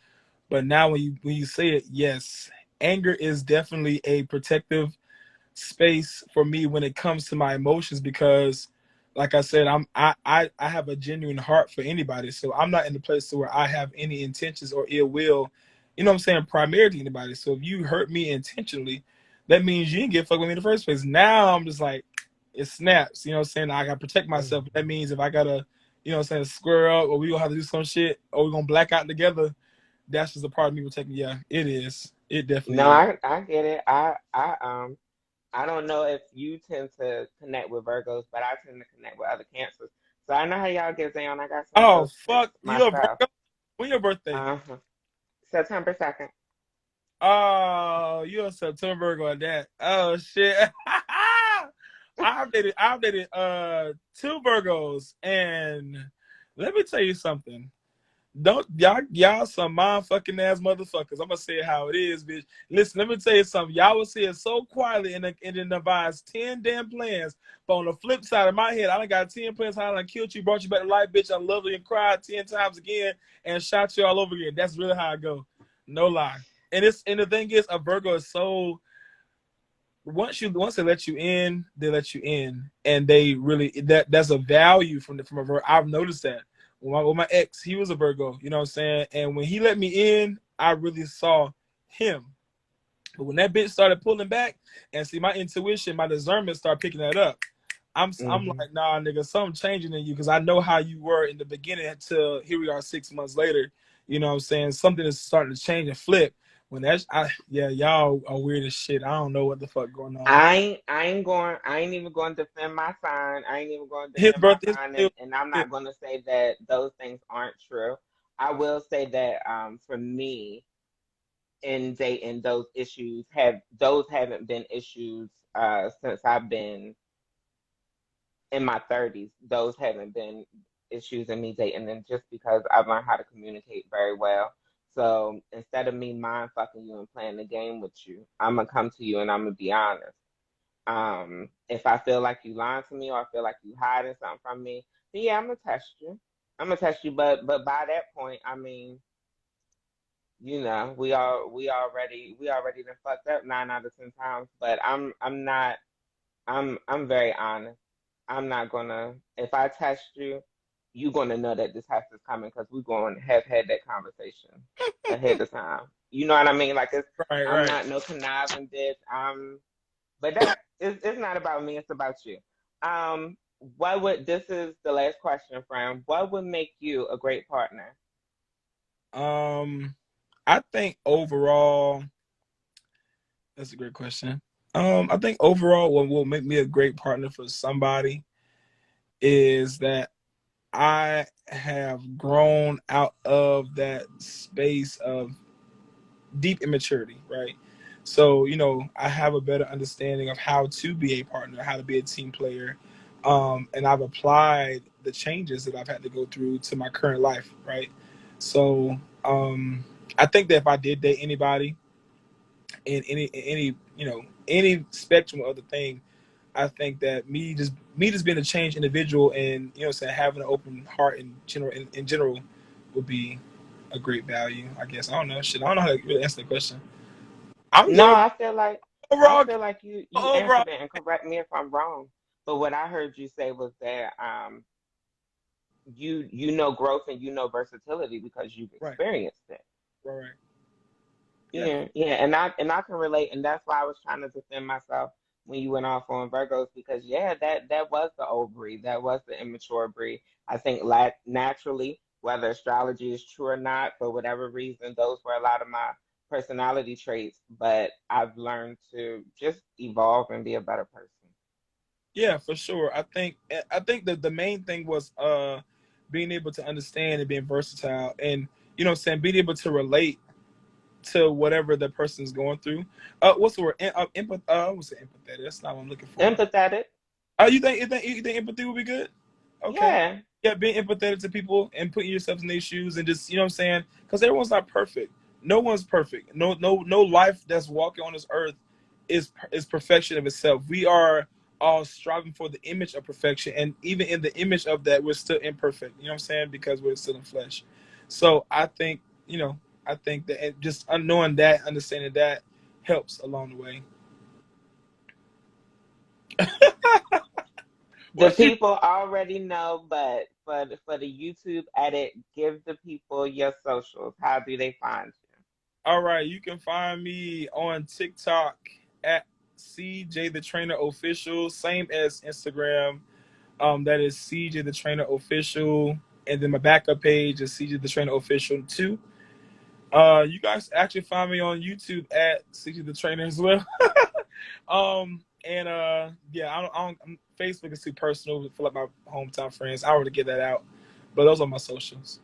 B: But now when you say it, yes, anger is definitely a protective space for me when it comes to my emotions because like I said I have a genuine heart for anybody, so I'm not in the place to where I have any intentions or ill will, what I'm saying, primarily to anybody. So if you hurt me intentionally, that means you didn't get fucked with me in the first place. Now I'm just like, it snaps, what I'm saying. I gotta protect
A: Mm.
B: myself. That means if I gotta, what I'm saying, square up or we gonna have to do some shit or we're gonna black out together, that's just a part of me protecting. Yeah, it is, it
A: No,
B: definitely is.
A: I get it. I don't know if you tend to connect with Virgos, but I tend to connect with other Cancers. So I know how y'all get down. I got some of
B: Oh
A: those
B: fuck,
A: traits
B: you a
A: myself.
B: Virgo? When your birthday?
A: Uh-huh. September 2nd.
B: Oh, you're a September Virgo at that. Oh shit. I've dated two Virgos, and let me tell you something. Don't y'all some motherfucking ass motherfuckers. I'm gonna say it how it is, bitch. Listen, let me tell you something. Y'all will say it so quietly and then devise 10 damn plans. But on the flip side of my head, I done got 10 plans how I done killed you, brought you back to life, bitch. I loved you and cried 10 times again and shot you all over again. That's really how I go. No lie. And the thing is, a Virgo is so once they let you in, they let you in, and they really that's a value from a Virgo. I've noticed that with my ex, he was a Virgo, you know what I'm saying, and when he let me in, I really saw him. But when that bitch started pulling back, and see my intuition, my discernment started picking that up. I'm
A: Mm-hmm.
B: like, nah, nigga, something changing in you because I know how you were in the beginning until here we are 6 months later. You know what I'm saying? Something is starting to change and flip. When that's, yeah, y'all are weird as shit. I don't know what the fuck going on.
A: I ain't even going to defend my sign. I ain't even going to
B: His
A: defend my
B: birthday,
A: sign,
B: his
A: and I'm
B: birthday.
A: not going to say that those things aren't true. I will say that for me in dating, those haven't been issues since I've been in my 30s. Those haven't been issues in me dating, and just because I've learned how to communicate very well. So instead of me mind fucking you and playing the game with you, I'm gonna come to you and I'm gonna be honest. If I feel like you lying to me or I feel like you hiding something from me, then yeah, I'm gonna test you. I'm gonna test you, but by that point, I mean, we already done fucked up 9 out of 10 times. But I'm not I'm very honest. I'm not gonna if I test you, you gonna know that this test is coming because we're going to have had that conversation ahead of time. You know what I mean? Like
B: Right,
A: I'm
B: right.
A: not no conniving bitch. But it's not about me, it's about you. What would This is the last question, friend. What would make you a great partner?
B: Um, I think overall, that's a great question. I think overall, what will make me a great partner for somebody is that I have grown out of that space of deep immaturity, right? So, I have a better understanding of how to be a partner, how to be a team player. And I've applied the changes that I've had to go through to my current life, right? So, I think that if I did date anybody in any spectrum of the thing, I think that me just being a changed individual and saying having an open heart in general would be a great value. I guess I don't know. Shit, I don't know how to really answer the question. I'm
A: No,
B: going
A: I
B: overall.
A: feel like you
B: Overall,
A: answered it, and correct me if I'm wrong. But what I heard you say was that you know growth and you know versatility because you've
B: right,
A: experienced it.
B: right, right. Yeah,
A: Yeah, and I can relate, and that's why I was trying to defend myself when you went off on Virgos because yeah, that was the old breed, that was the immature breed. I think naturally, whether astrology is true or not, for whatever reason, those were a lot of my personality traits. But I've learned to just evolve and be a better person.
B: yeah, for sure. I think that the main thing was being able to understand and being versatile, and saying being able to relate to whatever the person's going through. What's the word? What's the empathetic? That's not what I'm looking for.
A: Empathetic,
B: You think empathy would be good? Okay.
A: yeah.
B: Yeah, being empathetic to people and putting yourself in their shoes and just, what I'm saying? Because everyone's not perfect. No one's perfect. No life that's walking on this earth is perfection of itself. We are all striving for the image of perfection, and even in the image of that, we're still imperfect. You know what I'm saying? Because we're still in flesh. So I think that just knowing that, understanding that helps along the way.
A: The
B: What you
A: people already know, but for the YouTube edit, give the people your socials. How do they find you?
B: All right, you can find me on TikTok at CJ the Trainer Official, same as Instagram. That is CJ the Trainer Official, and then my backup page is CJ the Trainer Official too. You guys actually find me on YouTube at CJ the Trainer as well. And yeah, Facebook is too personal for like my hometown friends. I already get that out, but those are my socials.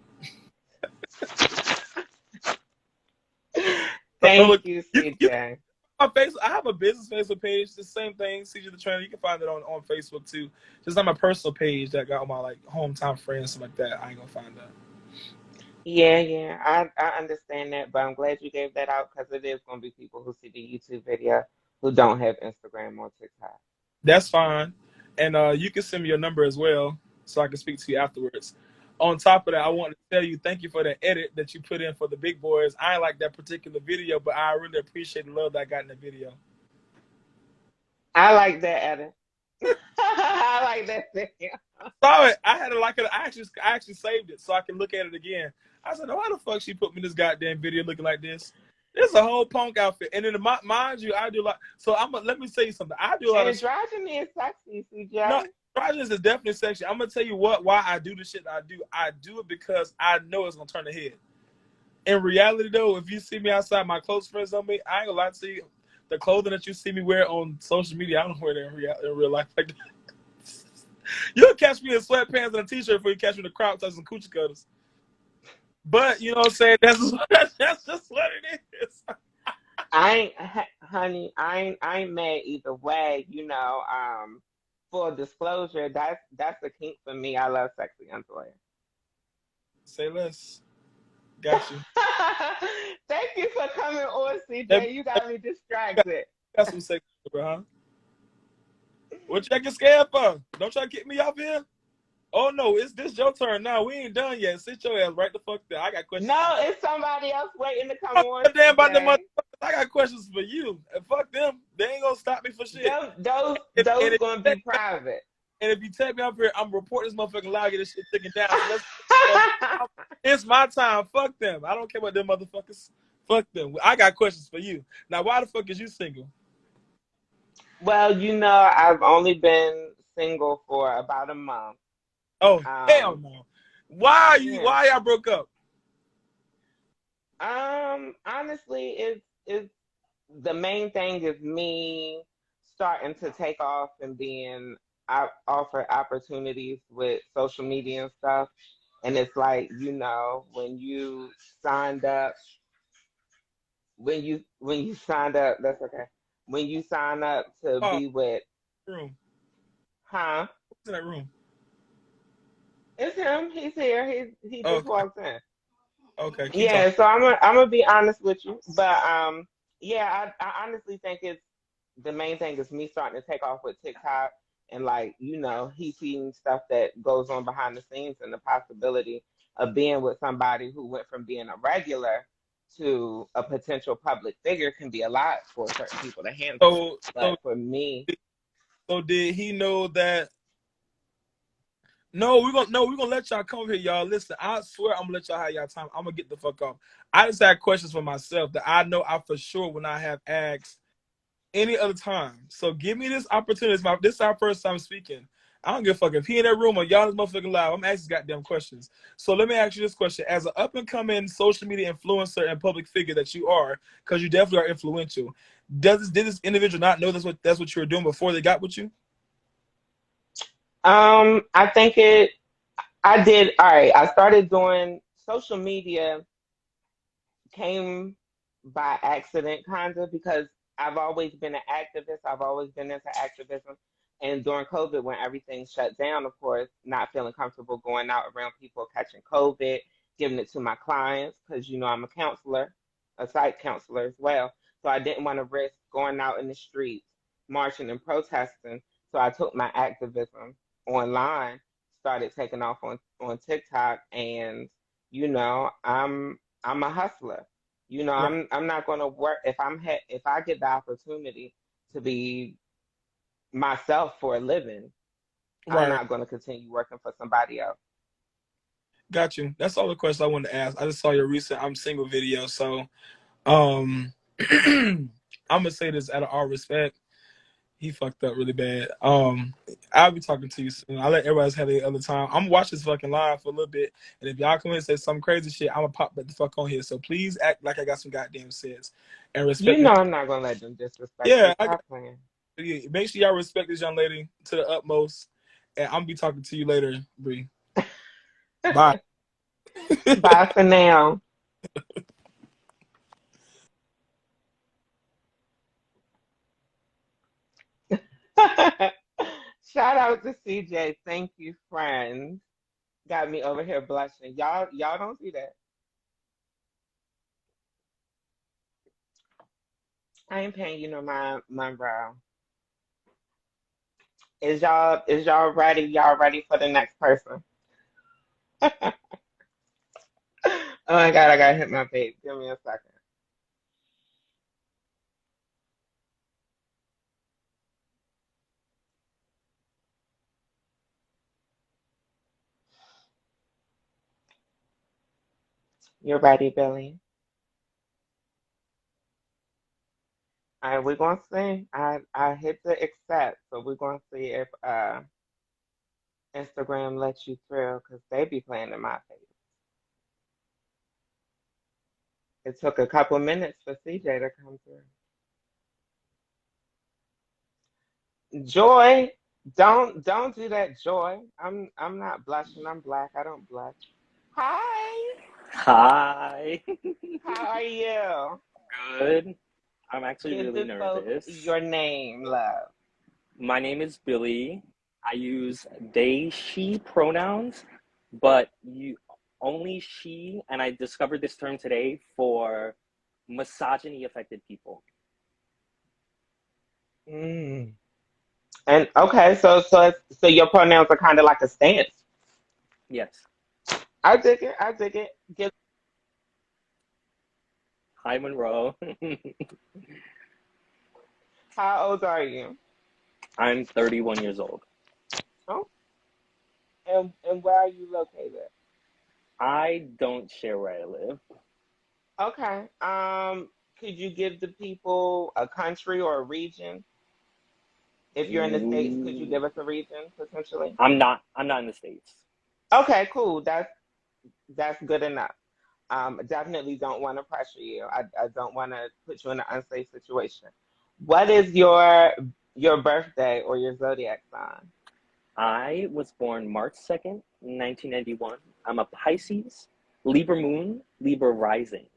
B: So,
A: Thank
B: look,
A: you,
B: you
A: CJ.
B: my Facebook, I have a business Facebook page. The same thing, CJ the Trainer. You can find it on Facebook too. Just on my personal page that got all my like hometown friends, stuff like that. I ain't gonna find that.
A: Yeah. I understand that, but I'm glad you gave that out because it is going to be people who see the YouTube video who don't have Instagram or TikTok.
B: That's fine. And you can send me your number as well so I can speak to you afterwards. On top of that, I want to tell you thank you for the edit that you put in for the big boys. I ain't like that particular video, but I really appreciate the love that I got in the video.
A: I like that, Adam. I like that video.
B: Saw it. I had to like it. I actually saved it so I can look at it again. I said, "Oh, why the fuck she put me in this goddamn video looking like this? This is a whole punk outfit." And then mind you, I do like. So let me tell you something. I do a lot of.
A: Androgyny is sexy, CJ.
B: No, androgynous is definitely sexy. I'm gonna tell you why I do the shit that I do. I do it because I know it's gonna turn the head. In reality, though, if you see me outside, my close friends on me, I ain't gonna lie to you. The clothing that you see me wear on social media, I don't wear that in real life like that. You'll catch me in sweatpants and a t-shirt before you catch me in the crop tops and coochie cutters. But you know what I'm saying? That's just what it is.
A: Honey, I ain't mad either way. Full disclosure, that's the kink for me. I love sexy underwear.
B: Say less. Got you.
A: Thank you for coming on, CJ. You got me distracted.
B: Got some sexy, bro, huh? What you get scared for? Don't try to get me off here. Oh no, it's this your turn now. We ain't done yet. Sit your ass right the fuck there. I got questions.
A: No, it's somebody else waiting to come on.
B: Damn about the motherfuckers. I got questions for you. And fuck them. They ain't gonna stop me for shit.
A: Those gonna be private.
B: And if you take me up here, I'm reporting this motherfucking live, get this shit taken down. So it's my time. Fuck them. I don't care about them motherfuckers. Fuck them. I got questions for you. Now, why the fuck is you single?
A: Well, I've only been single for about a month.
B: Oh, hell no. Why y'all broke up?
A: Honestly, it's the main thing is me starting to take off and being offered opportunities with social media and stuff. And it's like, when you signed up, that's okay. When you sign up to be with
B: room.
A: Huh?
B: What's in that room?
A: It's him. He's here. He just walked in.
B: Okay.
A: Yeah, so I'm gonna be honest with you, but yeah, I honestly think it's the main thing is me starting to take off with TikTok and he's seeing stuff that goes on behind the scenes and the possibility of being with somebody who went from being a regular to a potential public figure can be a lot for certain people to handle. But for me,
B: so did he know that? No, we're gonna let y'all come here, y'all. Listen, I swear I'm gonna let y'all have y'all time. I'm gonna get the fuck off. I just had questions for myself that I know I for sure when I have asked any other time. So give me this opportunity. This is our first time speaking. I don't give a fuck if he in that room or y'all is motherfucking live. I'm asking goddamn questions. So let me ask you this question: as an up and coming social media influencer and public figure that you are, because you definitely are influential, did this individual not know that's what you were doing before they got with you?
A: I think I did. All right. I started doing social media came by accident, kind of, because I've always been an activist. I've always been into activism. And during COVID, when everything shut down, of course, not feeling comfortable going out around people catching COVID, giving it to my clients, because, I'm a counselor, a psych counselor as well. So I didn't want to risk going out in the streets, marching and protesting. So I took my activism online, started taking off on TikTok, and I'm a hustler.
B: Right.
A: I'm not going to work if I get the opportunity to be myself for a living.
B: Right.
A: I'm not going to continue working for somebody else.
B: Got you. That's all the questions I wanted to ask. I just saw your recent I'm single video, so I'm gonna say this out of all respect. He fucked up really bad. I'll be talking to you soon. I'll let everybody have the other time. I'm gonna watch this fucking live for a little bit, and if y'all come in and say some crazy shit, I'm gonna pop back the fuck on here. So please act like I got some goddamn sense and respect.
A: I'm not gonna let them disrespect
B: you.
A: Stop playing.
B: Make sure y'all respect this young lady to the utmost, and I'm gonna be talking to you later, Bree. Bye.
A: Bye for now. Shout out to CJ. Thank you, friends. Got me over here blushing. Y'all don't see that. I ain't paying you no mind, my bro. Is y'all ready? Y'all ready for the next person? Oh my God, I gotta hit my vape. Give me a second. You're ready, Billy. All right, we're gonna see. I hit the accept, so we're gonna see if Instagram lets you through because they be playing in my face. It took a couple minutes for CJ to come through. Joy, don't do that, Joy. I'm not blushing. I'm black. I don't blush. Hi,
C: Hi.
A: how are you?
C: Good. I'm actually
A: Give
C: really
A: the folks
C: nervous.
A: your name, love.
C: My name is Billy. I use they, she pronouns, but you only she, and I discovered this term today for misogyny affected people.
A: Mm. And okay, so your pronouns are kind of like a stance.
C: Yes.
A: I dig it. I dig it. Give.
C: Hi, Monroe.
A: How old are you?
C: I'm 31 years old.
A: Oh, and where are you located?
C: I don't share where I live.
A: Okay. Could you give the people a country or a region? If you're in the States, could you
C: Ooh.
A: give us a region potentially?
C: I'm not in the States.
A: Okay, cool. That's good enough. Definitely don't want to pressure you. I don't want to put you in an unsafe situation. What is your birthday or your zodiac sign?
C: I was born March 2nd, 1991. I'm a Pisces, Libra moon, Libra rising.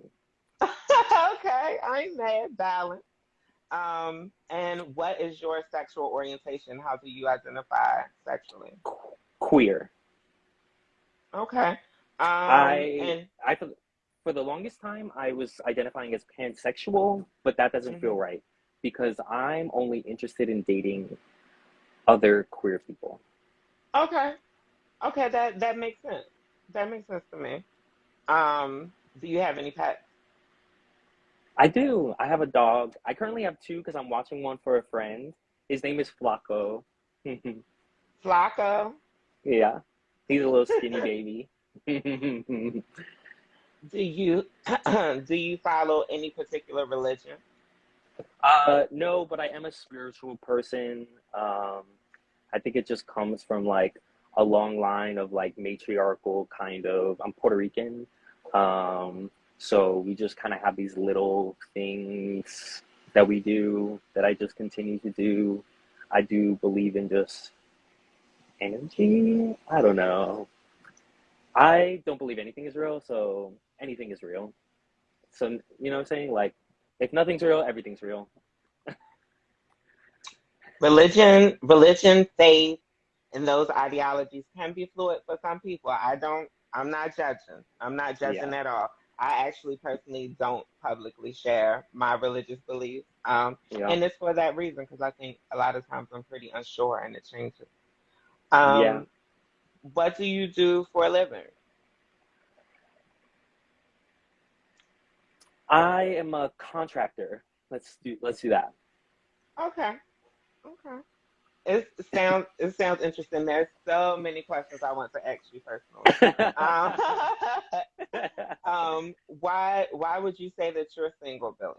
A: Okay, I ain't mad. Balance. And what is your sexual orientation? How do you identify sexually?
C: Queer.
A: Okay.
C: I
A: And
C: I for the longest time I was identifying as pansexual, but that doesn't feel
A: mhm.
C: right because I'm only interested in dating other queer people.
A: Okay. Okay, that makes sense. That makes sense to me. Do you have any pets?
C: I do. I have a dog. I currently have two because I'm watching one for a friend. His name is Flacco.
A: Flacco?
C: Yeah. He's a little skinny baby.
A: Do you do you follow any particular religion?
C: No, but I am a spiritual person. Um, I think it just comes from like a long line of like matriarchal kind of. I'm Puerto Rican, so we just kind of have these little things that we do that I just continue to do. I do believe in just energy. I don't know. I don't believe anything is real, so anything is real. So you know what I'm saying? Like, if nothing's real, everything's real.
A: Religion, faith, and those ideologies can be fluid for some people. I'm not judging. I'm not
C: Yeah,
A: judging at all. I actually personally don't publicly share my religious beliefs.
C: yeah,
A: And it's for that reason because I think a lot of times I'm pretty unsure and it changes.
C: yeah.
A: Um, what do you do for a living?
C: I am a contractor. Let's do that.
A: Okay, okay. It sounds interesting. There's so many questions I want to ask you personally. Um, why would you say that you're single, Billy?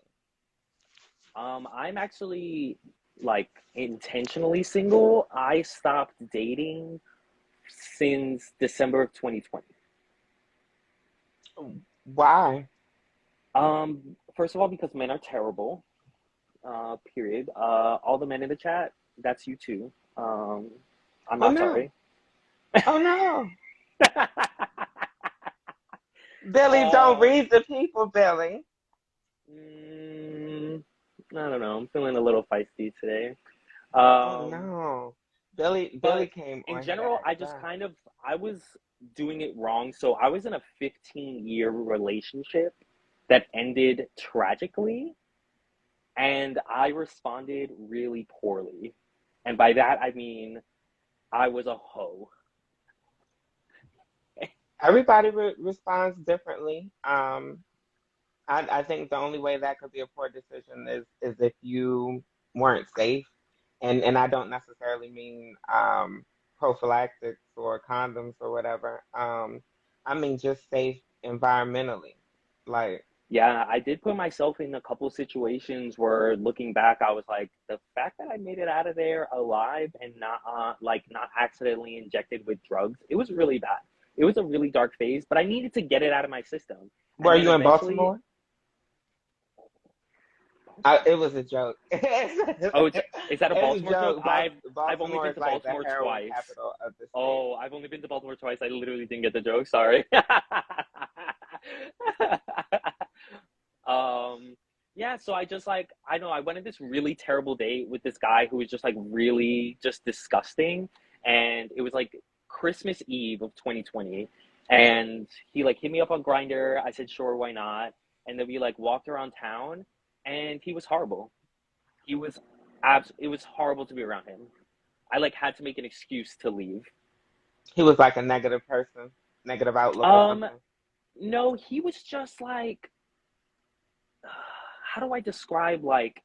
C: I'm actually like intentionally single. I stopped dating since December of 2020.
A: Why?
C: First of all, because men are terrible. Period. All the men in the chat, that's you too. I'm
A: Oh
C: not
A: no!
C: sorry.
A: Oh no! Billy, don't
C: um,
A: read the people, Billy.
C: mm, I don't know. I'm feeling a little feisty today.
A: Oh
C: Um,
A: no! Billy
C: But
A: came
C: in
A: on here to
C: general,
A: act
C: I just
A: up.
C: kind of, I was doing it wrong. So I was in a 15-year relationship that ended tragically, and I responded really poorly. And by that, I mean, I was a hoe.
A: Everybody responds differently. I think the only way that could be a poor decision is if you weren't safe, and I don't necessarily mean prophylactics or condoms or whatever. I mean just safe environmentally. Like,
C: Yeah, I did put myself in a couple situations where looking back, I was like, the fact that I made it out of there alive and not not accidentally injected with drugs, it was really bad. It was a really dark phase, but I needed to get it out of my system. And
A: were
C: then
A: you in
C: eventually,
A: Baltimore? It was a joke.
C: oh, is that a
A: It's a
C: Baltimore joke?
A: joke.
C: I've only
A: Baltimore
C: been
A: is
C: to
A: like the
C: Baltimore
A: heroin
C: twice.
A: capital of the state.
C: Oh, I've only been to Baltimore twice. I literally didn't get the joke. Sorry. Um, yeah, so I just like I know I went on this really terrible date with this guy who was just like really just disgusting, and it was like Christmas Eve of 2020, and he like hit me up on Grinder. I said sure, why not? And then we like walked around town, and he was horrible. He was it was horrible to be around him. I like had to make an excuse to leave.
A: He was like a negative person, negative outlook or
C: Um,
A: something.
C: no, he was just like how do I describe like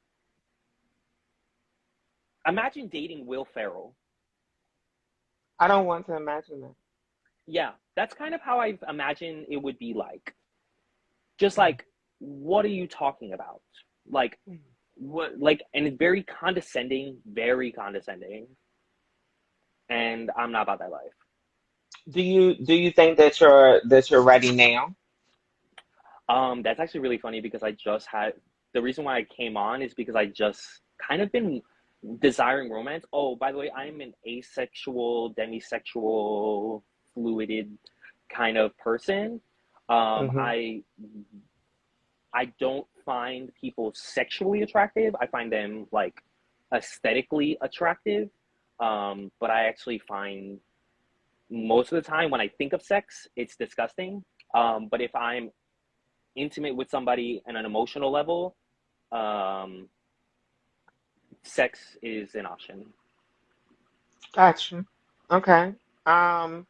C: imagine dating Will Ferrell.
A: I don't want to imagine that.
C: Yeah, that's kind of how I imagine it would be like. Just
A: Mm.
C: like, what are you talking about? Like, what, like, and it's very condescending. And I'm not about that life.
A: Do you think that you're ready now?
C: That's actually really funny because I just had the reason why I came on is because I just kind of been desiring romance. Oh, by the way, I'm an asexual, demisexual, fluided kind of person. Um,
A: Hmm.
C: I I don't find people sexually attractive. I find them like aesthetically attractive. But I actually find most of the time when I think of sex, it's disgusting. But if I'm intimate with somebody on an emotional level, um, sex is an option.
A: Gotcha. Okay. Um,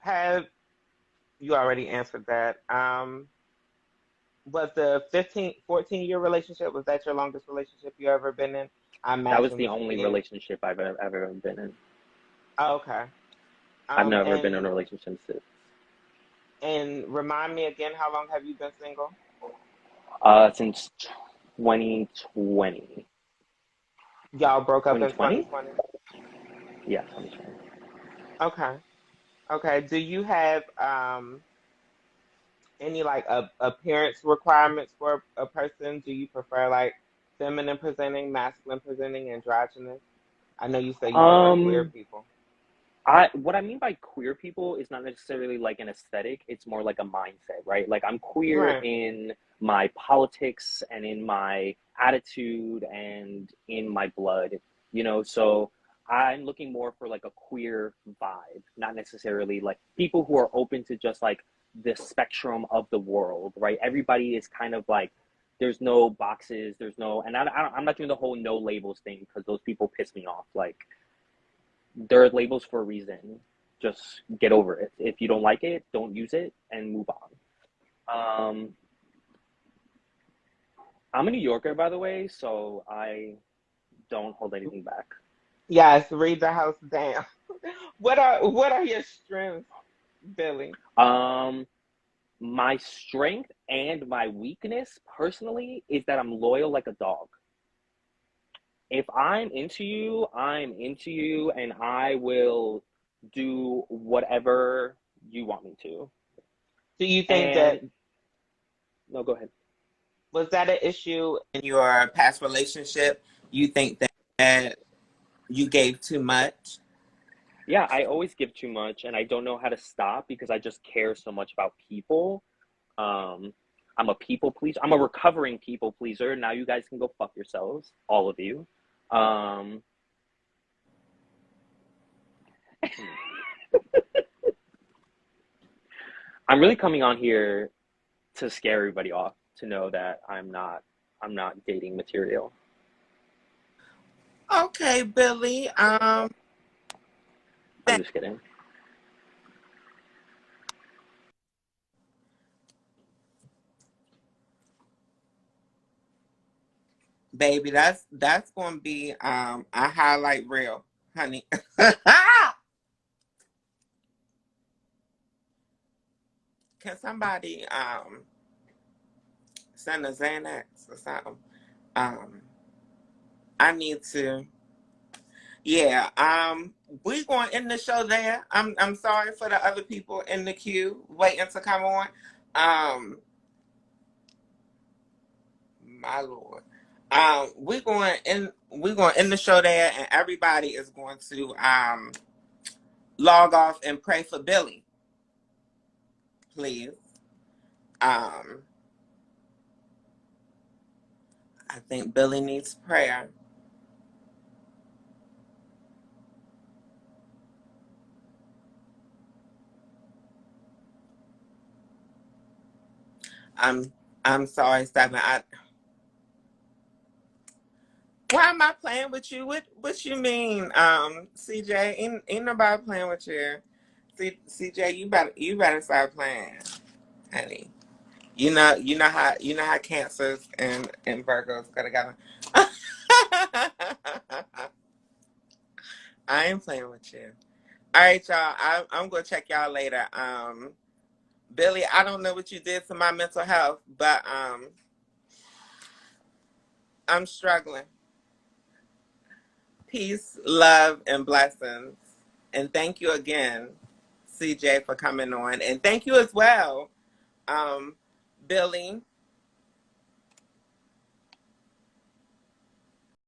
A: have you already answered that? Was the 14-year relationship, was that your longest relationship you ever been in? I
C: That was
A: imagine
C: the
A: this
C: only
A: being.
C: relationship I've ever been in.
A: Oh, okay.
C: I've never been in a
A: And
C: relationship since.
A: remind me again, how long have you been single?
C: Since 2020.
A: Y'all broke up in
C: 2020?
A: 2020.
C: Yeah, 2020.
A: Okay. Okay. Do you have any like appearance requirements for a person? Do you prefer like feminine presenting, masculine presenting, androgynous? I know you say you don't like queer
C: Um,
A: people.
C: I what I mean by queer people is not necessarily like an aesthetic, it's more like a mindset, right? Like I'm queer
A: Right.
C: in my politics and in my attitude and in my blood, so I'm looking more for like a queer vibe, not necessarily like people who are open to just like the spectrum of the world, right? Everybody is kind of like there's no boxes, there's no, and I'm not doing the whole no labels thing because those people piss me off. Like there are labels for a reason. Just get over it. If you don't like it, don't use it and move on. Um, I'm a New Yorker, by the way, so I don't hold anything back.
A: Yes, read the house down. What are your strengths, Billy?
C: Um, my strength and my weakness, personally, is that I'm loyal like a dog. If I'm into you, and I will do whatever you want me to.
A: Do you think that
C: And no, go ahead.
A: was that an issue in your past relationship? You think that you gave too much?
C: Yeah, I always give too much and I don't know how to stop because I just care so much about people. Um, I'm a people pleaser. I'm a recovering people pleaser. Now you guys can go fuck yourselves, all of you. Um, I'm really coming on here to scare everybody off, to know that I'm not dating material.
A: Okay, Billy.
C: I'm just kidding.
A: Baby, that's gonna be a highlight reel, honey. Can somebody send a Xanax or something? Um, I need to. Yeah. We going to end the show there. I'm sorry for the other people in the queue waiting to come on. Um, my lord. We're going to end the show there, and everybody is going to log off and pray for Billy, please. Um, I think Billy needs prayer. I'm I'm sorry, Stephen. Why am I playing with you? What you mean, CJ? Ain't nobody playing with you. CJ, you better start playing, honey. You know how cancers and Virgos go together. I ain't playing with you. All right, y'all. I'm gonna check y'all later. Billy, I don't know what you did to my mental health, but I'm struggling. Peace, love, and blessings. And thank you again, CJ, for coming on. And thank you as well, um, Billy,